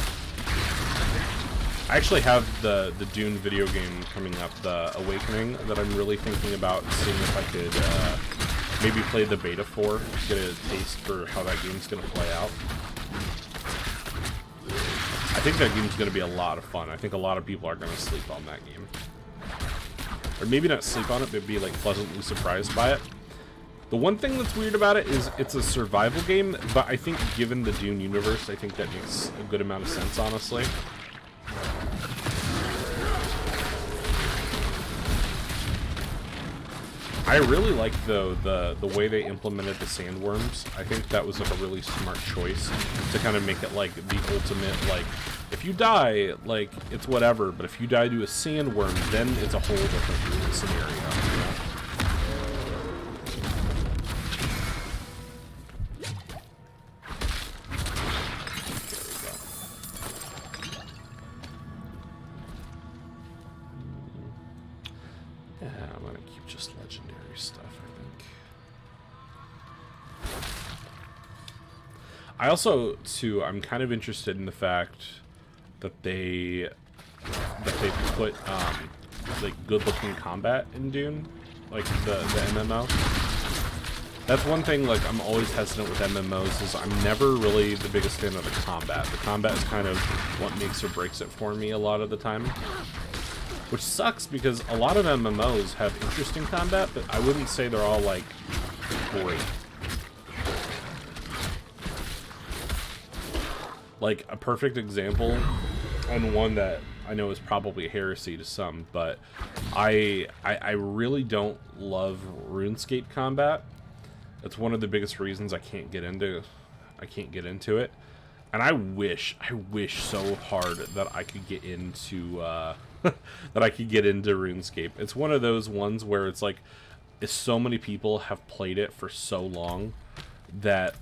I actually have the Dune video game coming up, The Awakening, that I'm really thinking about seeing if I could maybe play the beta for, get a taste for how that game's going to play out. I think that game's going to be a lot of fun. I think a lot of people are going to sleep on that game. Or maybe not sleep on it, but be like pleasantly surprised by it. The one thing that's weird about it is it's a survival game, but I think given the Dune universe, I think that makes a good amount of sense, honestly. I really like though the way they implemented the sandworms. I think that was like a really smart choice to kind of make it like the ultimate, like, if you die, like, it's whatever, but if you die to a sandworm, then it's a whole different scenario, you know? I also, too, I'm kind of interested in the fact that they put like good-looking combat in Dune, like the MMO. That's one thing, like, I'm always hesitant with MMOs, is I'm never really the biggest fan of the combat. The combat is kind of what makes or breaks it for me a lot of the time. Which sucks, because a lot of MMOs have interesting combat, but I wouldn't say they're all, like, great. Like, a perfect example, and one that I know is probably heresy to some, but I really don't love RuneScape combat. It's one of the biggest reasons I can't get into it. And I wish so hard that I could get into RuneScape. It's one of those ones where it's like, so many people have played it for so long that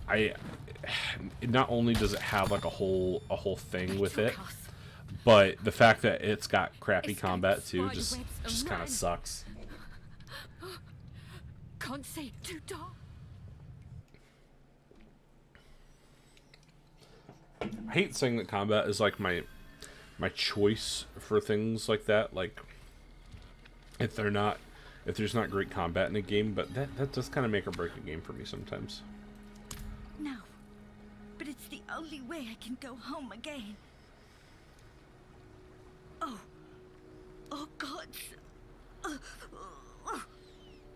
not only does it have like a whole thing with it, but the fact that it's got crappy combat too just kind of sucks. Can't say too dark. I hate saying that combat is like my choice for things like that. Like, if there's not great combat in a game, but that does kind of make or break a game for me sometimes. No, but it's the only way I can go home again. Oh God,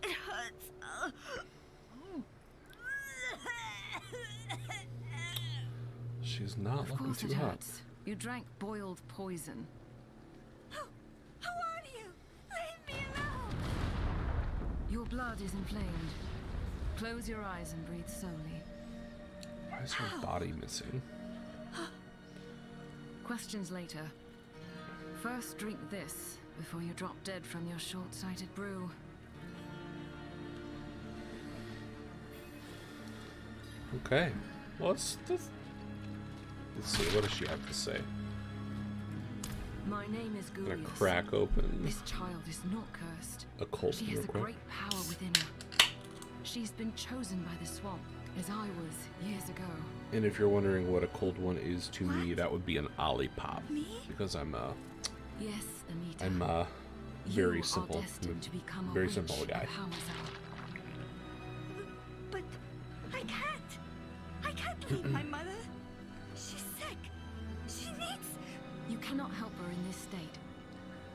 it hurts. She's not looking too hot. You drank boiled poison. Who are you? Leave me alone. Your blood is inflamed. Close your eyes and breathe slowly. Why is her body missing? Questions later. First, drink this before you drop dead from your short-sighted brew. Okay. Well, let's see. What does she have to say? My name is I'm gonna Gulius. crack open This child is not cursed. a cold She has real a quick. great power within her. She's been chosen by the swamp, as I was years ago. And if you're wondering what a cold one is to me, that would be an olipop. Me? Because I'm Yes, Amita. I'm very You simple. Are destined to become a Very witch simple in guy. Hamazar. But I can't leave my mother. She's sick. She needs. You cannot help her in this state,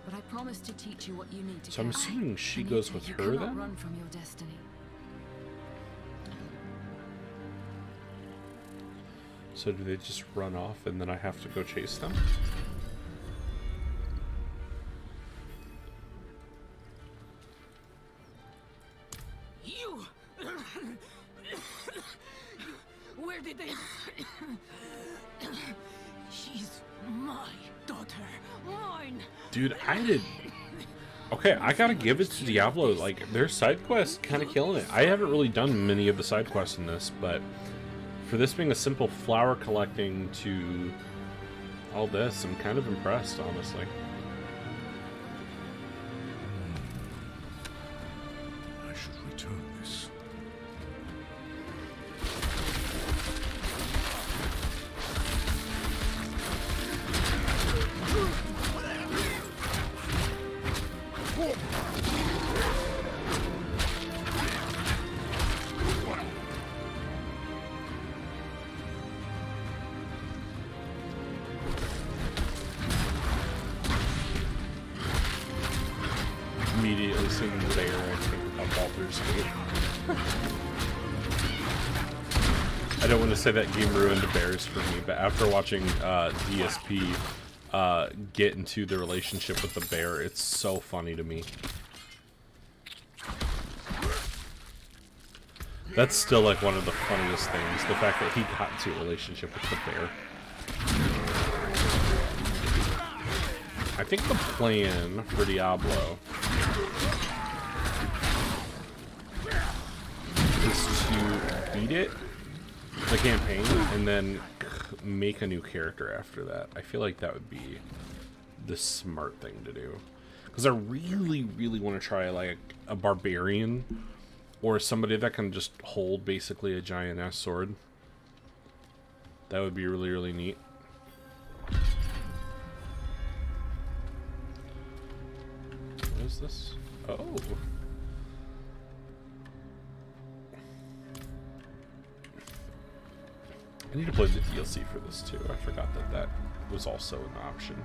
but I promise to teach you what you need to. So I'm care. assuming she Anita, goes with you her cannot then? run from your destiny. So do they just run off and then I have to go chase them? You! Where did they... She's my daughter. Mine! Dude, I did... Okay, I gotta give it to Diablo. Like, their side quests kind of killing it. I haven't really done many of the side quests in this, but for this being a simple flower collecting to all this, I'm kind of impressed, honestly. I should return this. Immediately seeing the bear, I think of Baldur's Gate. I don't want to say that game ruined the bears for me, but after watching DSP get into the relationship with the bear, it's so funny to me. That's still like one of the funniest things, the fact that he got into a relationship with the bear. I think the plan for Diablo is to beat it, the campaign, and then make a new character after that. I feel like that would be the smart thing to do. Because I really, really want to try like a barbarian or somebody that can just hold basically a giant-ass sword. That would be really, really neat. What is this? Oh. I need to play the DLC for this too. I forgot that that was also an option.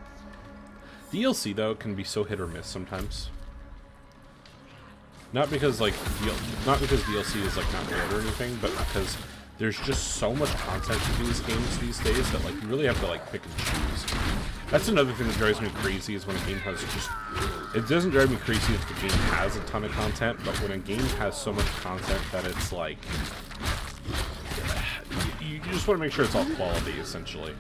DLC though can be so hit or miss sometimes. Not because like not because DLC is like not good or anything, but because there's just so much content to these games these days that like you really have to like pick and choose. That's another thing that drives me crazy is when a game has just... It doesn't drive me crazy if the game has a ton of content, but when a game has so much content that it's like... You just want to make sure it's all quality, essentially.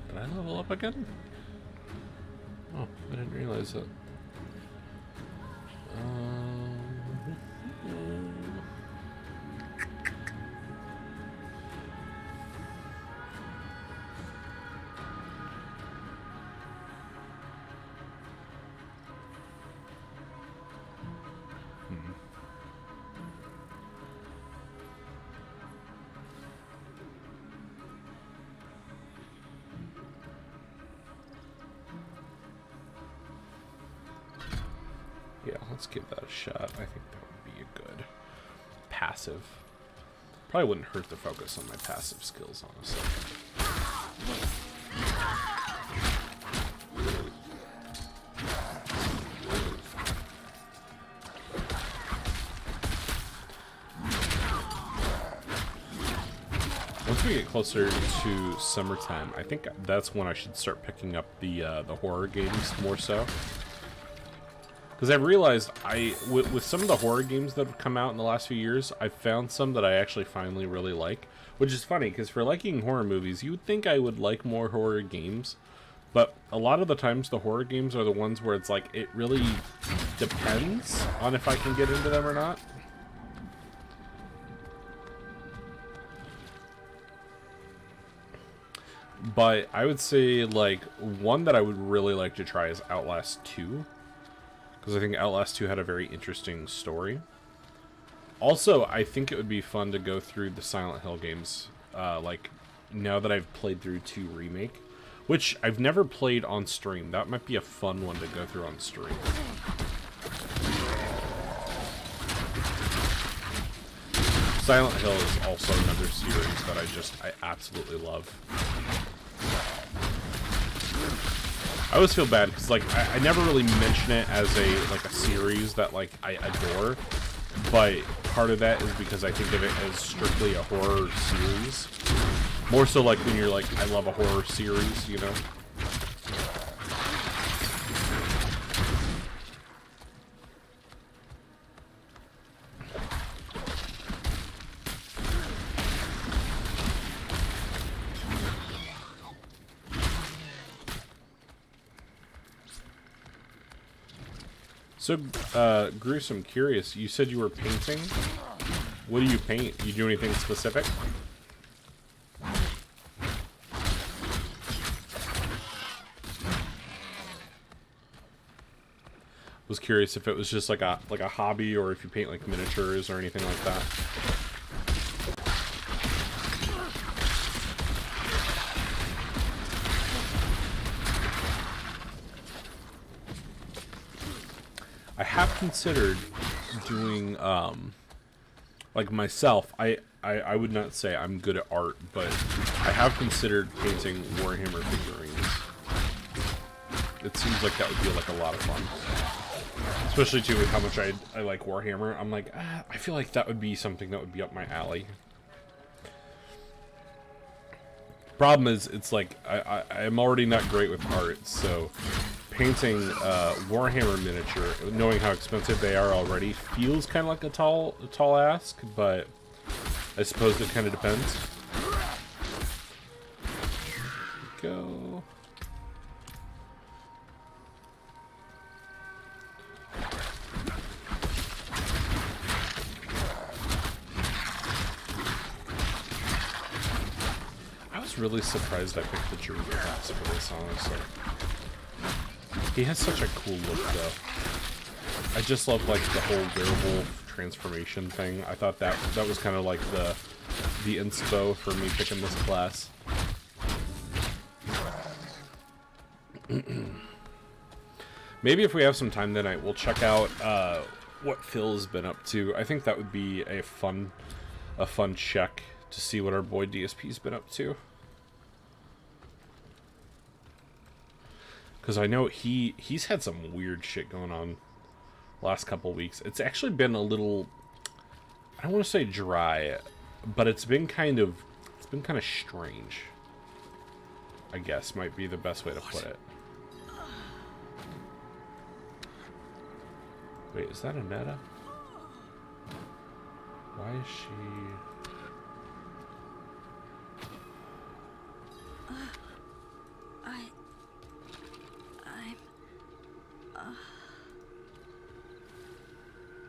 Did I level up again? Oh, I didn't realize that. Yeah, let's give that a shot. I think that would be a good passive. Probably wouldn't hurt to focus on my passive skills, honestly. Once we get closer to summertime, I think that's when I should start picking up the horror games more so. Because I've realized with some of the horror games that have come out in the last few years, I've found some that I actually finally really like. Which is funny, because for liking horror movies, you would think I would like more horror games. But a lot of the times, the horror games are the ones where it's like, it really depends on if I can get into them or not. But I would say, like, one that I would really like to try is Outlast 2. Because I think Outlast 2 had a very interesting story. Also, I think it would be fun to go through the Silent Hill games, like, now that I've played through 2 Remake. Which I've never played on stream. That might be a fun one to go through on stream. Silent Hill is also another series that I absolutely love. I always feel bad because, like, I never really mention it as a series that, like, I adore, but part of that is because I think of it as strictly a horror series. More so like when you're like, I love a horror series, you know? So, Gruesome, curious, you said you were painting? What do you paint? You do anything specific? Was curious if it was just like a hobby, or if you paint like miniatures or anything like that. I have considered doing like myself. I would not say I'm good at art, but I have considered painting Warhammer figurines. It seems like that would be like a lot of fun. Especially too with how much I like Warhammer. I'm like, I feel like that would be something that would be up my alley. Problem is, it's like I'm already not great with art, so painting Warhammer miniature, knowing how expensive they are already, feels kind of like a tall ask, but I suppose it kind of depends. Go. I was really surprised I picked the Druid class for this, honestly. He has such a cool look, though. I just love, like, the whole werewolf transformation thing. I thought that was kind of like the inspo for me picking this class. Maybe if we have some time tonight, we'll check out what Phil's been up to. I think that would be a fun check to see what our boy DSP's been up to. Because I know he's had some weird shit going on last couple weeks. It's actually been a little, I don't want to say dry, but it's been kind of strange, I guess, might be the best way to put it. Wait, is that a Netta? Why is she...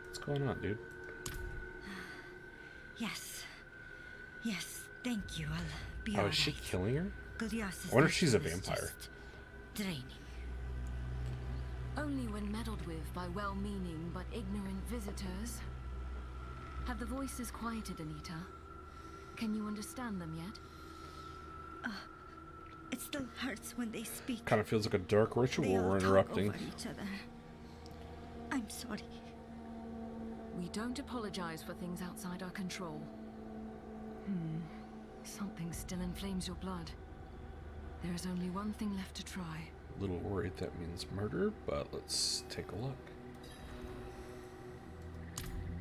What's going on, dude? Yes. Yes, thank you. I'll be Oh, alright. is she killing her? Goliath's I wonder if she's a mission is vampire. just draining. Only when meddled with by well-meaning but ignorant visitors. Have the voices quieted, Anita? Can you understand them yet? It still hurts when they speak. Kind of feels like a dark ritual They all we're talk interrupting. over each other. I'm sorry. We don't apologize for things outside our control. Something still inflames your blood. There is only one thing left to try. A little worried that means murder, but let's take a look.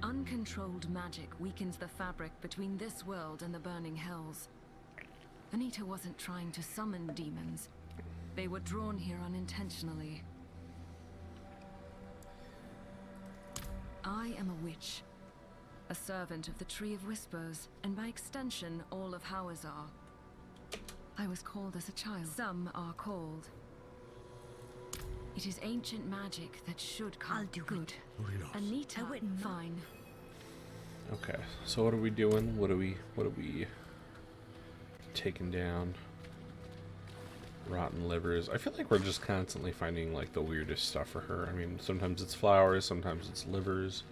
Uncontrolled magic weakens the fabric between this world and the burning hells. Anita wasn't trying to summon demons. They were drawn here unintentionally. I am a witch, a servant of the Tree of Whispers, and by extension, all of Hawazar. I was called as a child. Some are called. It is ancient magic that should come. I'll do good. it. Anita, I wouldn't know. fine. Okay, so what are we doing? What are we taking down? Rotten livers. I feel like we're just constantly finding like the weirdest stuff for her. I mean, sometimes it's flowers, sometimes it's livers.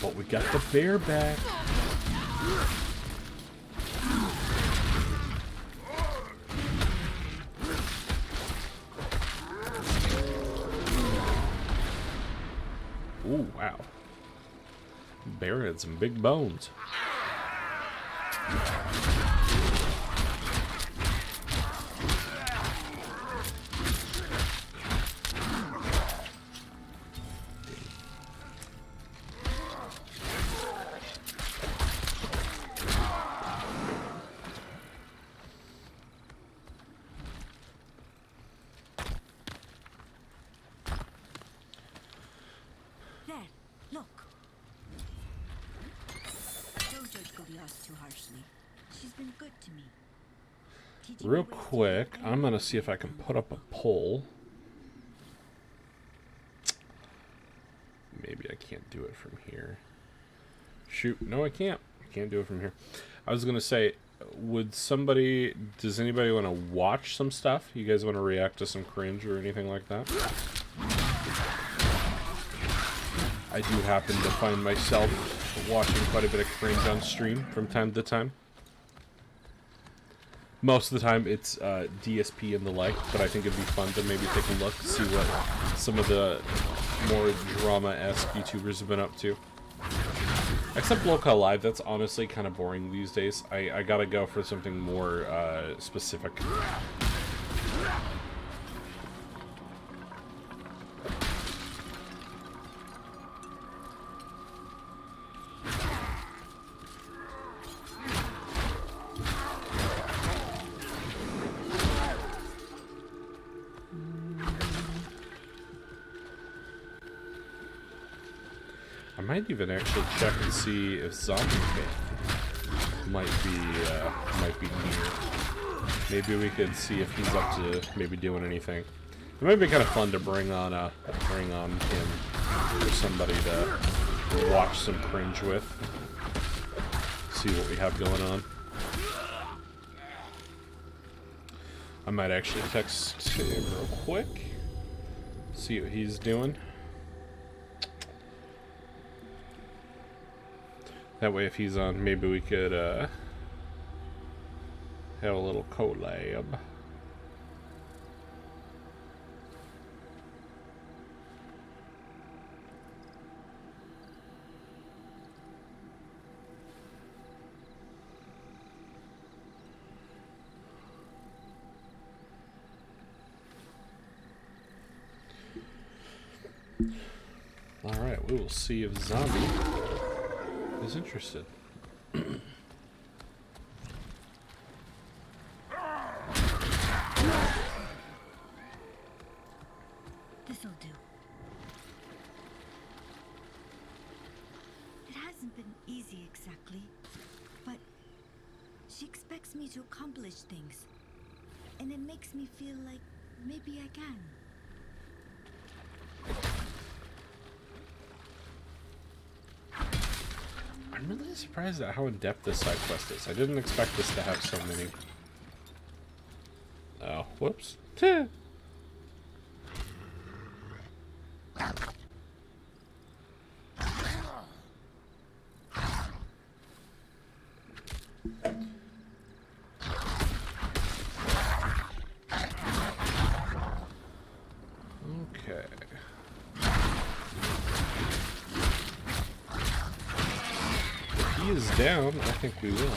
But we got the bear back. Ooh, wow. Bear had some big bones. us too harshly. She's been good to me. Teaching Real me ways to quick, live I'm gonna see if I can put up a poll. Maybe I can't do it from here. Shoot, no I can't. I can't do it from here. I was gonna say, does anybody want to watch some stuff? You guys want to react to some cringe or anything like that? I do happen to find myself watching quite a bit of cringe on stream from time to time. Most of the time it's DSP and the like, but I think it'd be fun to maybe take a look, see what some of the more drama-esque YouTubers have been up to. Except Local Live, that's honestly kind of boring these days. I gotta go for something more specific. I might even actually check and see if Zombie Faith might be near. Maybe we could see if he's up to maybe doing anything. It might be kind of fun to bring on him or somebody to watch some cringe with. See what we have going on. I might actually text him real quick. See what he's doing. That way, if he's on, maybe we could have a little collab. All right, we will see if Zombie is interested. This'll do. It hasn't been easy exactly, but she expects me to accomplish things, and it makes me feel like maybe I can. I'm really surprised at how in-depth this side quest is. I didn't expect this to have so many. Oh, whoops. Okay. If he is down, I think we will.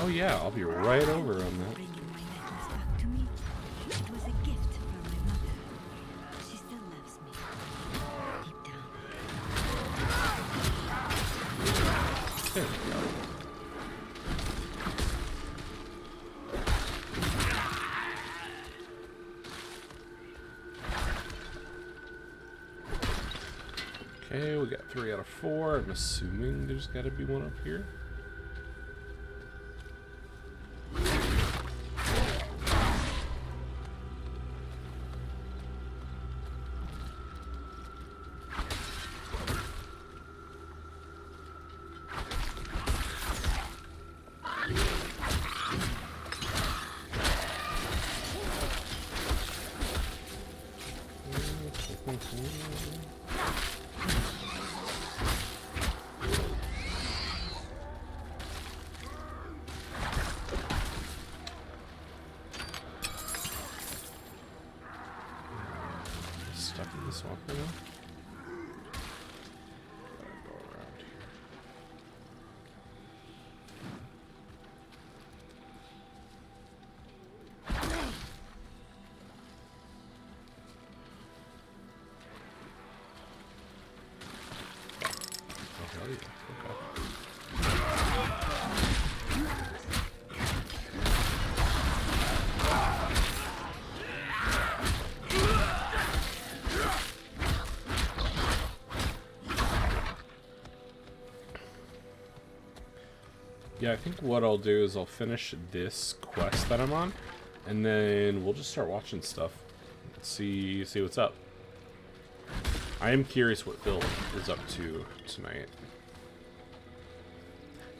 Oh yeah, I'll be right over on that. Bringing my necklace back to me. It was a gift from my mother. She still loves me. Deep down. There we go. Okay, we got 3 out of 4. I'm assuming there's got to be one up here. swamp right now. Gotta go around here. Oh, hell yeah. Okay. Yeah, I think what I'll do is I'll finish this quest that I'm on, and then we'll just start watching stuff. See what's up. I am curious what Phil is up to tonight.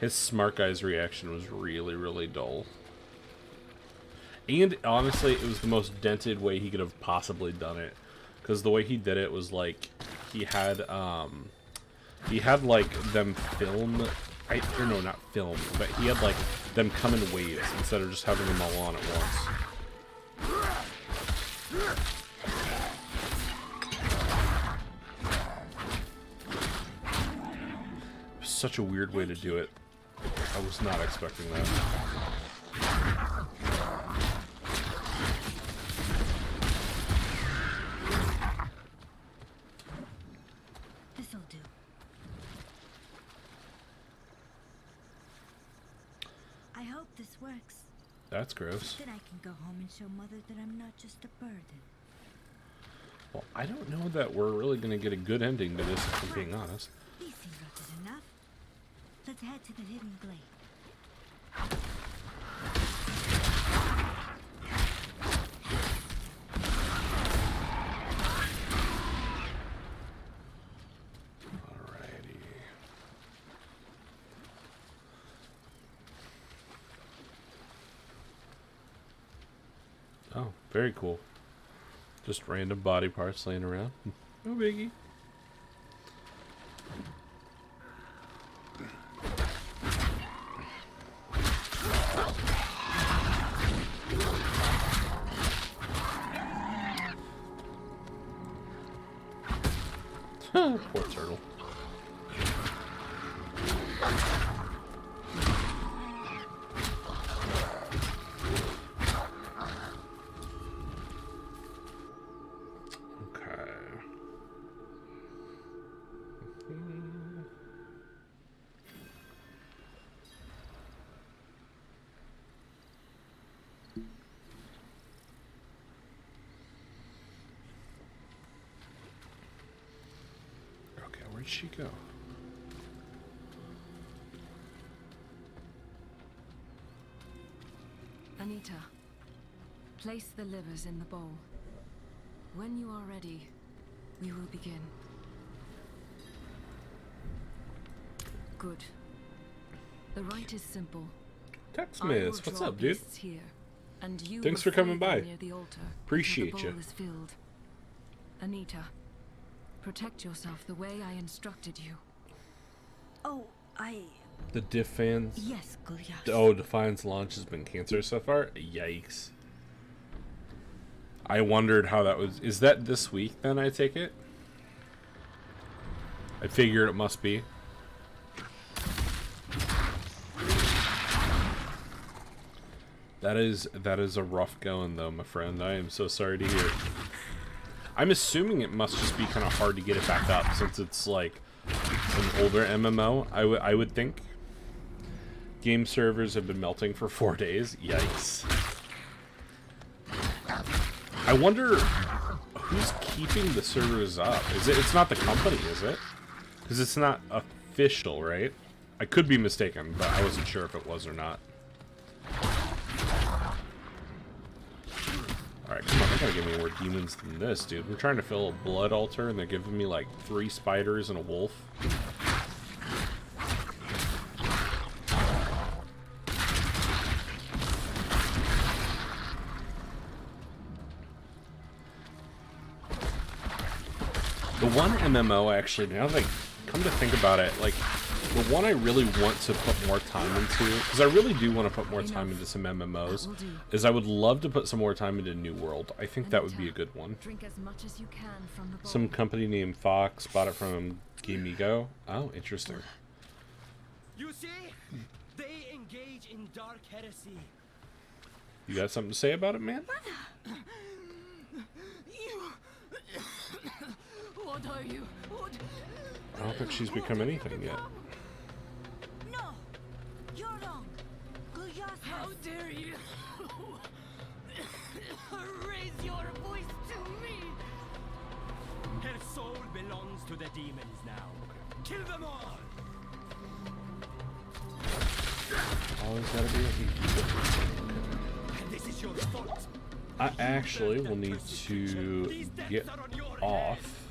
His smart guy's reaction was really, really dull. And honestly, it was the most dented way he could have possibly done it. Because the way he did it was like he had like them film, or no, not film, but he had like them come in waves instead of just having them all on at once. Such a weird way to do it. I was not expecting that. This'll do. I hope this works. That's gross. Then I can go home and show Mother that I'm not just a burden. Well, I don't know that we're really going to get a good ending to this, if I'm being honest. These seem rotted enough. Let's head to the hidden glade. Alrighty. Oh, very cool. Just random body parts laying around. No biggie. Poor turtle. Okay. Okay, where'd she go? Anita, place the livers in the bowl. When you are ready, we will begin. Good. The rite is simple. Tex I will Miss, what's draw up, dude? beasts here, and you Thanks will for coming feed them by. near the altar Appreciate until ya. the bowl is filled. Anita, protect yourself the way I instructed you. Oh, The Diff fans. yes, Goliath. Oh, Defiance launch has been cancer so far? Yikes. I wondered how that was. Is that this week then, I take it? I figured it must be. That is a rough going though, my friend. I am so sorry to hear. I'm assuming it must just be kind of hard to get it back up since it's like an older MMO. I would think. Game servers have been melting for 4 days. Yikes. I wonder who's keeping the servers up. It's not the company, is it? Because it's not official, right? I could be mistaken, but I wasn't sure if it was or not. Alright, come on, they're gonna give me more demons than this, dude. We're trying to fill a blood altar and they're giving me like 3 spiders and a wolf. The one MMO, actually, now that I come to think about it, like, The one I really want to put more time into, because I really do want to put more time into some MMOs, is I would love to put some more time into New World. I think that would be a good one. Drink as much as you can from the bowl. Some company named Fox bought it from Gamigo. Oh, interesting. You see? They engage in dark heresy. You got something to say about it, man? What are you? What? I don't think she's become anything yet. No! You're wrong! Gulyas How dare you? Raise your voice to me! Her soul belongs to the demons now. Kill them all! Always gotta be a And this is your fault. I actually will need to get off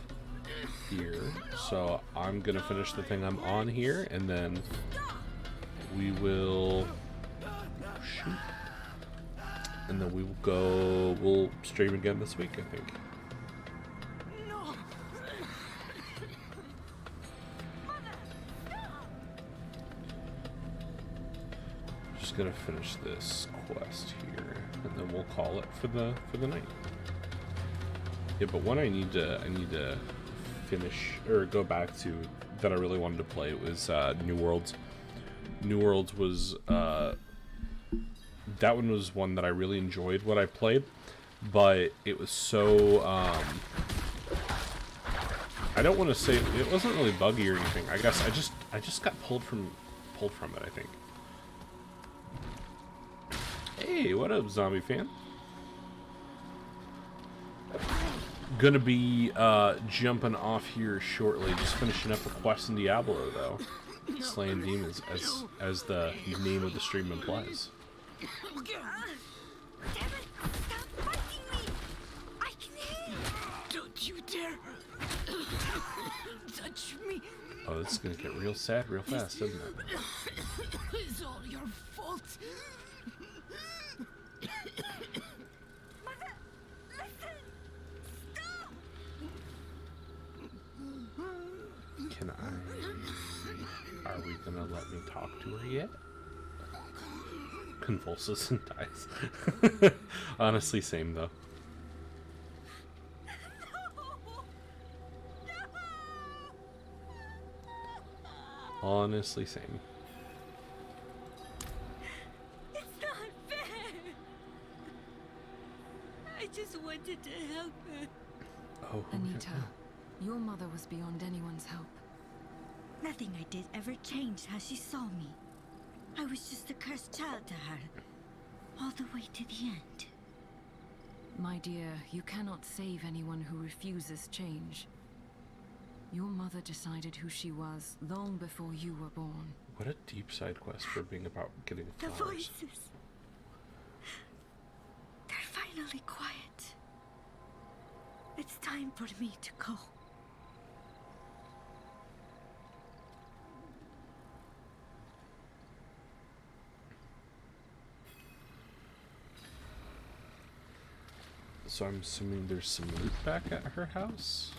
here, so I'm gonna finish the thing I'm on here, and then we will shoot, and then we will go. We'll stream again this week, I think. No! Just gonna finish this quest here, and then we'll call it for the night. Yeah, but one I need to finish or go back to that I really wanted to play was New Worlds. New Worlds was that one was one that I really enjoyed what I played, but it was so I don't want to say it wasn't really buggy or anything. I guess I just got pulled from it, I think. Hey, what up, zombie fan? Gonna be jumping off here shortly. Just finishing up a quest in Diablo, though. Slaying demons, as the name of the stream implies. Damn it! Stop fighting me! I can hear you! Don't you dare touch me! Oh, this is gonna get real sad real fast, isn't it? It's all your fault. Mother! Listen! Stop! Can I... Are we gonna let me talk to her yet? Convulses and dies. Honestly, same though. Honestly, same. It's not fair! I just wanted to help her. Oh, Anita, your mother was beyond anyone's help. Nothing I did ever changed how she saw me. I was just a cursed child to her. All the way to the end. My dear, you cannot save anyone who refuses change. Your mother decided who she was long before you were born. What a deep side quest for being about getting The flowers. voices. They're finally quiet. It's time for me to go. So I'm assuming there's some loot back at her house?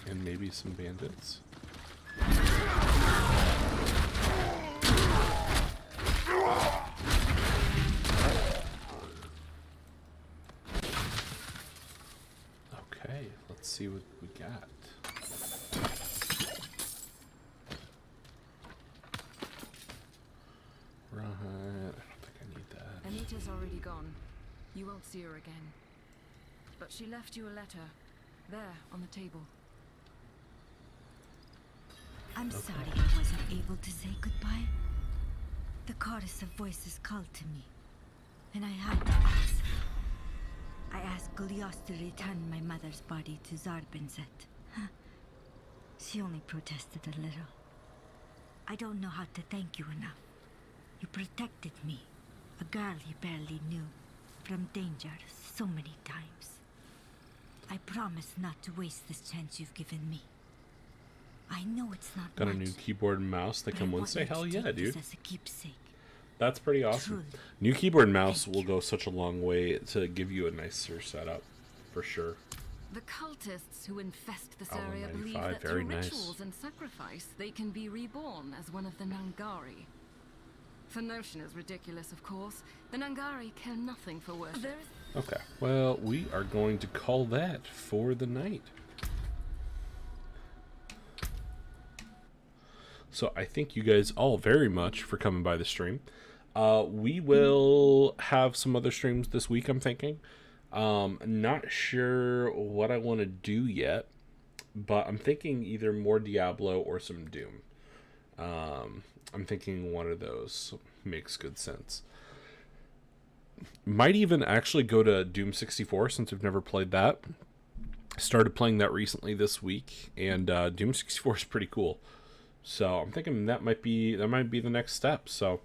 And maybe some bandits? Okay, let's see what we got. Right, I don't think I need that. Anita's already gone. You won't see her again. But she left you a letter. There, on the table. I'm sorry I wasn't able to say goodbye. The chorus of voices called to me, and I had to ask. I asked Gulyas to return my mother's body to Zarbinset. She only protested a little. I don't know how to thank you enough. You protected me, a girl you barely knew, from danger so many times. I promise not to waste this chance you've given me. I know it's not Got much, a new keyboard and mouse that but I come want Wednesday? you to Hell take yeah, this dude. as a keepsake. That's pretty awesome. Truly. New keyboard and mouse Thank will you. go such a long way to give you a nicer setup. for sure. The cultists who infest this Album area believe 95, that very through nice. rituals and sacrifice, they can be reborn as one of the Nangari. The notion is ridiculous, of course. The Nangari care nothing for worship. Okay, well, we are going to call that for the night. So I thank you guys all very much for coming by the stream. We will have some other streams this week, I'm thinking. Not sure what I want to do yet, but I'm thinking either more Diablo or some Doom. I'm thinking one of those makes good sense. Might even actually go to Doom 64 since I've never played that. Started playing that recently this week, and Doom 64 is pretty cool. So I'm thinking that might be the next step. So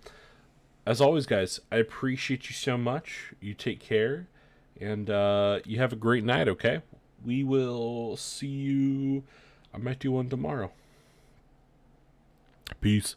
as always, guys, I appreciate you so much. You take care, and you have a great night. Okay, we will see you. I might do one tomorrow. Peace.